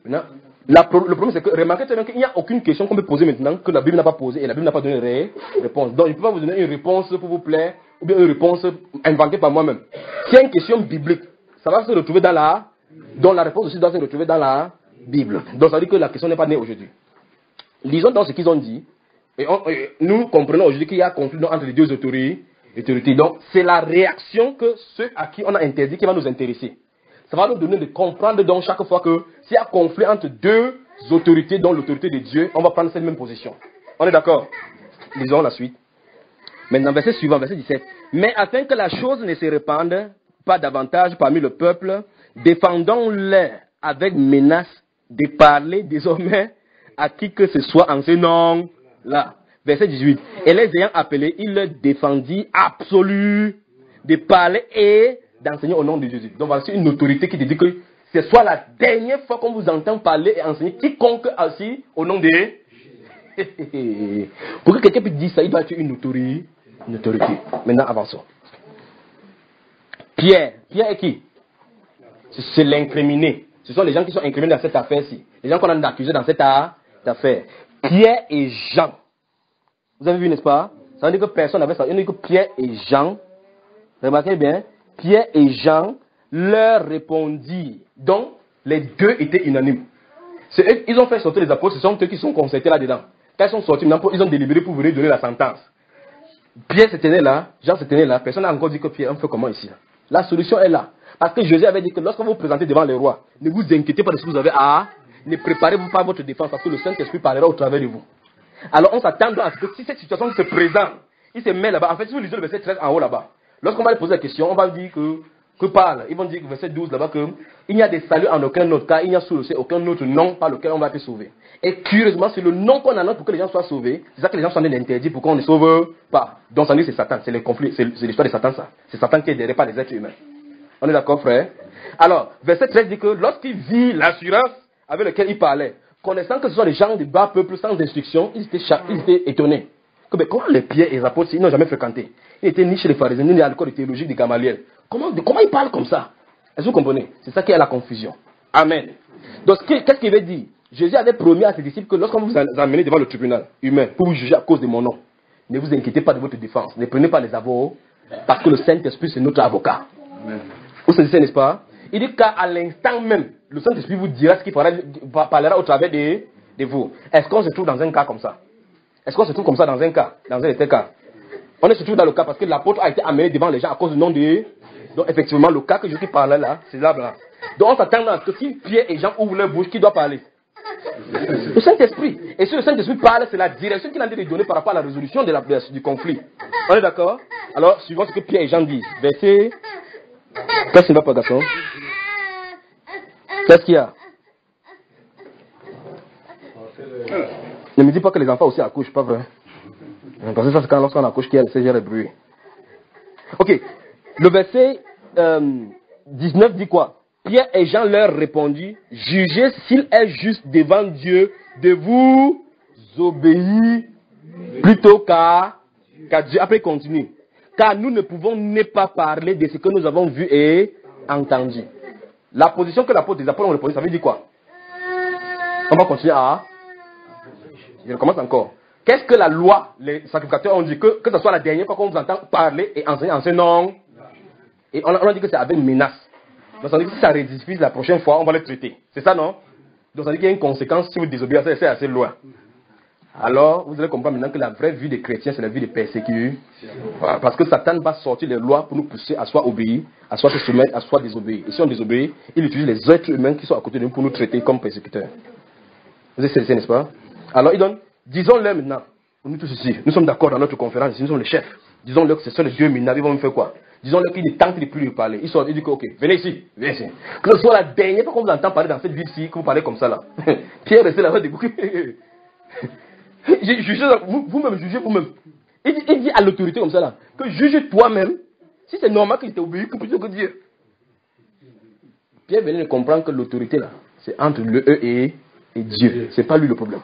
Maintenant, le problème c'est que remarquez qu'il n'y a aucune question qu'on peut poser maintenant que la Bible n'a pas posée et la Bible n'a pas donné de réponse. Donc il ne peut pas vous donner une réponse pour vous plaire ou bien une réponse inventée par moi-même. S'il y a une question biblique, ça va se retrouver dans la. Donc la réponse aussi doit se retrouver dans la Bible. Donc ça veut dire que la question n'est pas née aujourd'hui. Lisons dans ce qu'ils ont dit. Et nous comprenons aujourd'hui qu'il y a un conflit entre les deux autorités. Donc c'est la réaction que ceux à qui on a interdit qui va nous intéresser. Ça va nous donner de comprendre donc chaque fois que s'il y a un conflit entre deux autorités, dont l'autorité de Dieu, on va prendre cette même position. On est d'accord? Lisons la suite. Maintenant, verset suivant, verset 17. Mais afin que la chose ne se répande pas davantage parmi le peuple, défendons-les avec menace de parler désormais à qui que ce soit en ce nom-là. Verset 18. Et les ayant appelés, il leur défendit absolu de parler et d'enseigner au nom de Jésus. Donc voici une autorité qui te dit que ce soit la dernière fois qu'on vous entend parler et enseigner quiconque ainsi au nom de Jésus. Pour que quelqu'un puisse dire ça, il doit être une autorité. Maintenant, avançons. Pierre est qui? C'est l'incriminé. Ce sont les gens qui sont incriminés dans cette affaire-ci. Les gens qu'on a accusés dans cette affaire. Pierre et Jean. Vous avez vu, n'est-ce pas? Ça veut dire que personne n'avait ça. Il dit que Pierre et Jean, remarquez bien, Pierre et Jean leur répondirent. Donc, les deux étaient unanimes. Ils ont fait sortir les apôtres, ce sont eux qui sont concertés là-dedans. Quand ils sont sortis, ils ont délibéré pour venir donner la sentence. Pierre se tenait là, Jean se tenait là, personne n'a encore dit que Pierre, on fait comment ici? La solution est là. Parce que Jésus avait dit que lorsque vous vous présentez devant les rois, ne vous inquiétez pas de ce que vous avez à, ne préparez-vous pas votre défense parce que le Saint-Esprit parlera au travers de vous. Alors on s'attend à ce que si cette situation se présente, il se met là-bas. En fait, si vous lisez le verset 13 en haut là-bas, lorsqu'on va lui poser la question, on va lui dire que parle. Ils vont dire, verset 12 là-bas, qu'il n'y a de salut en aucun autre cas, il n'y a sous le ciel aucun autre nom par lequel on va être sauvé. Et curieusement, c'est le nom qu'on annonce pour que les gens soient sauvés. C'est ça que les gens sont interdits pour qu'on ne sauve pas. Donc ça dit c'est Satan, c'est le conflit, c'est l'histoire de Satan ça. C'est Satan qui est derrière par les êtres humains. On est d'accord, frère? Alors, verset 13 dit que lorsqu'il vit l'assurance avec laquelle il parlait, connaissant que ce sont des gens de bas peuple sans instruction, ils étaient étonnés. Comment les Pierre et les apôtres, ils n'ont jamais fréquenté? Ils n'étaient ni chez les pharisiens, ni à l'école de théologie de Gamaliel. Comment ils parlent comme ça? Est-ce que vous comprenez? C'est ça qui est la confusion. Amen. Donc, qu'est-ce qu'il veut dire? Jésus avait promis à ses disciples que lorsqu'on vous amenez devant le tribunal humain pour vous juger à cause de mon nom, ne vous inquiétez pas de votre défense. Ne prenez pas les avocats, parce que le Saint-Esprit, c'est notre avocat. Amen. Vous savez, n'est-ce pas? Il dit qu'à l'instant même, le Saint-Esprit vous dira ce qu'il parlera au travers de vous. Est-ce qu'on se trouve dans un cas comme ça? Est-ce qu'on se trouve comme ça dans un cas? Dans un tel cas? On se trouve dans le cas parce que l'apôtre a été amené devant les gens à cause du nom de... Donc effectivement, le cas que Jésus parlait là, c'est là. Donc on s'attend à ce que si Pierre et Jean ouvrent leur bouche, qui doit parler? Le Saint-Esprit. Et si le Saint-Esprit parle, c'est la direction qu'il a envie de donner par rapport à la résolution du conflit. On est d'accord? Alors, suivons ce que Pierre et Jean disent. Verset... Qu'est-ce qui ne va pas, garçon? Qu'est-ce qu'il y a? Ne me dis pas que les enfants aussi accouchent, pas vrai? Parce que ça, c'est quand lorsqu'on accouche qu'il y a le Seigneur et bruit. Ok. Le verset 19 dit quoi? Pierre et Jean leur répondit, jugez s'il est juste devant Dieu de vous obéir plutôt qu'à Dieu. Après, il continue. car nous ne pouvons ne pas parler de ce que nous avons vu et entendu. La position que l'apôtre des apôtres ont reposée, ça veut dire quoi? On va continuer à... Je recommence encore. Qu'est-ce que la loi, les sacrificateurs ont dit? Que ce soit la dernière fois qu'on vous entend parler et enseigner en ce nom. Et on a dit que c'est avec menace. Donc ça veut dire que si ça rediffuse la prochaine fois, on va le traiter. C'est ça, non? Donc ça veut dire qu'il y a une conséquence si vous désobéissez à cette loi. Alors, vous allez comprendre maintenant que la vraie vie des chrétiens, c'est la vie des persécutés. Voilà, parce que Satan va sortir les lois pour nous pousser à soit obéir, à soit se soumettre, à soit désobéir. Et si on désobéit, il utilise les êtres humains qui sont à côté de nous pour nous traiter comme persécuteurs. Vous êtes cessés, n'est-ce pas? Alors, il donne, disons-leur maintenant, nous tous ici, nous sommes d'accord dans notre conférence, ici, nous sommes les chefs. Disons-leur que c'est ça le Dieu minable, ils vont me faire quoi? Disons-leur qu'il est temps de plus lui parler. Il sort, il dit que, ok, venez ici, venez ici. Que ce soit la dernière fois qu'on vous entend parler dans cette ville-ci, que vous parlez comme ça là. Pierre restait là-bas debout. Vous-même jugez vous-même. Il dit à l'autorité comme ça là, que juge toi-même, si c'est normal qu'il t'obéisse plutôt que Dieu. Pierre venait de comprendre que l'autorité là, c'est entre eux et Dieu. C'est pas lui le problème.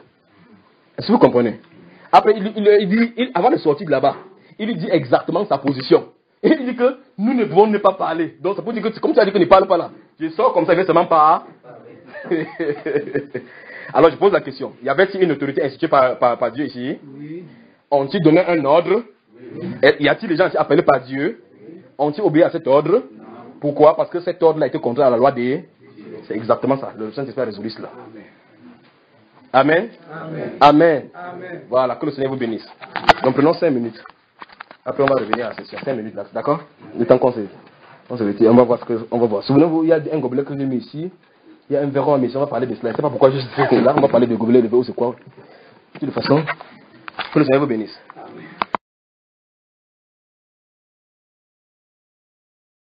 Est-ce que vous comprenez? Après, il dit, avant de sortir de là-bas, il lui dit exactement sa position. Et il dit que nous ne pouvons ne pas parler. Donc ça peut dire que comme tu as dit que ne parle pas là, je sors comme ça, il ne seulement pas. Alors je pose la question. Y avait-il une autorité instituée par Dieu ici? Oui. Ont-ils donné un ordre? Oui. Y a-t-il des gens appelés par Dieu? Ont-ils obéi à cet ordre? Pourquoi? Parce que cet ordre a été contraire à la loi des... C'est exactement ça. Le Saint-Esprit a résolu cela. Amen. Amen. Amen. Amen. Voilà, que le Seigneur vous bénisse. Donc prenons 5 minutes. Après on va revenir à la session. 5 minutes là, d'accord? Le temps qu'on se retire. On va voir ce que... On va voir. Souvenez-vous, il y a un gobelet que j'ai mis ici. Il y a un verre en mission, on va parler de cela. Je ne sais pas pourquoi je suis là. On va parler de gobelet, de verre ou c'est quoi. De toute façon, que le Seigneur vous bénisse.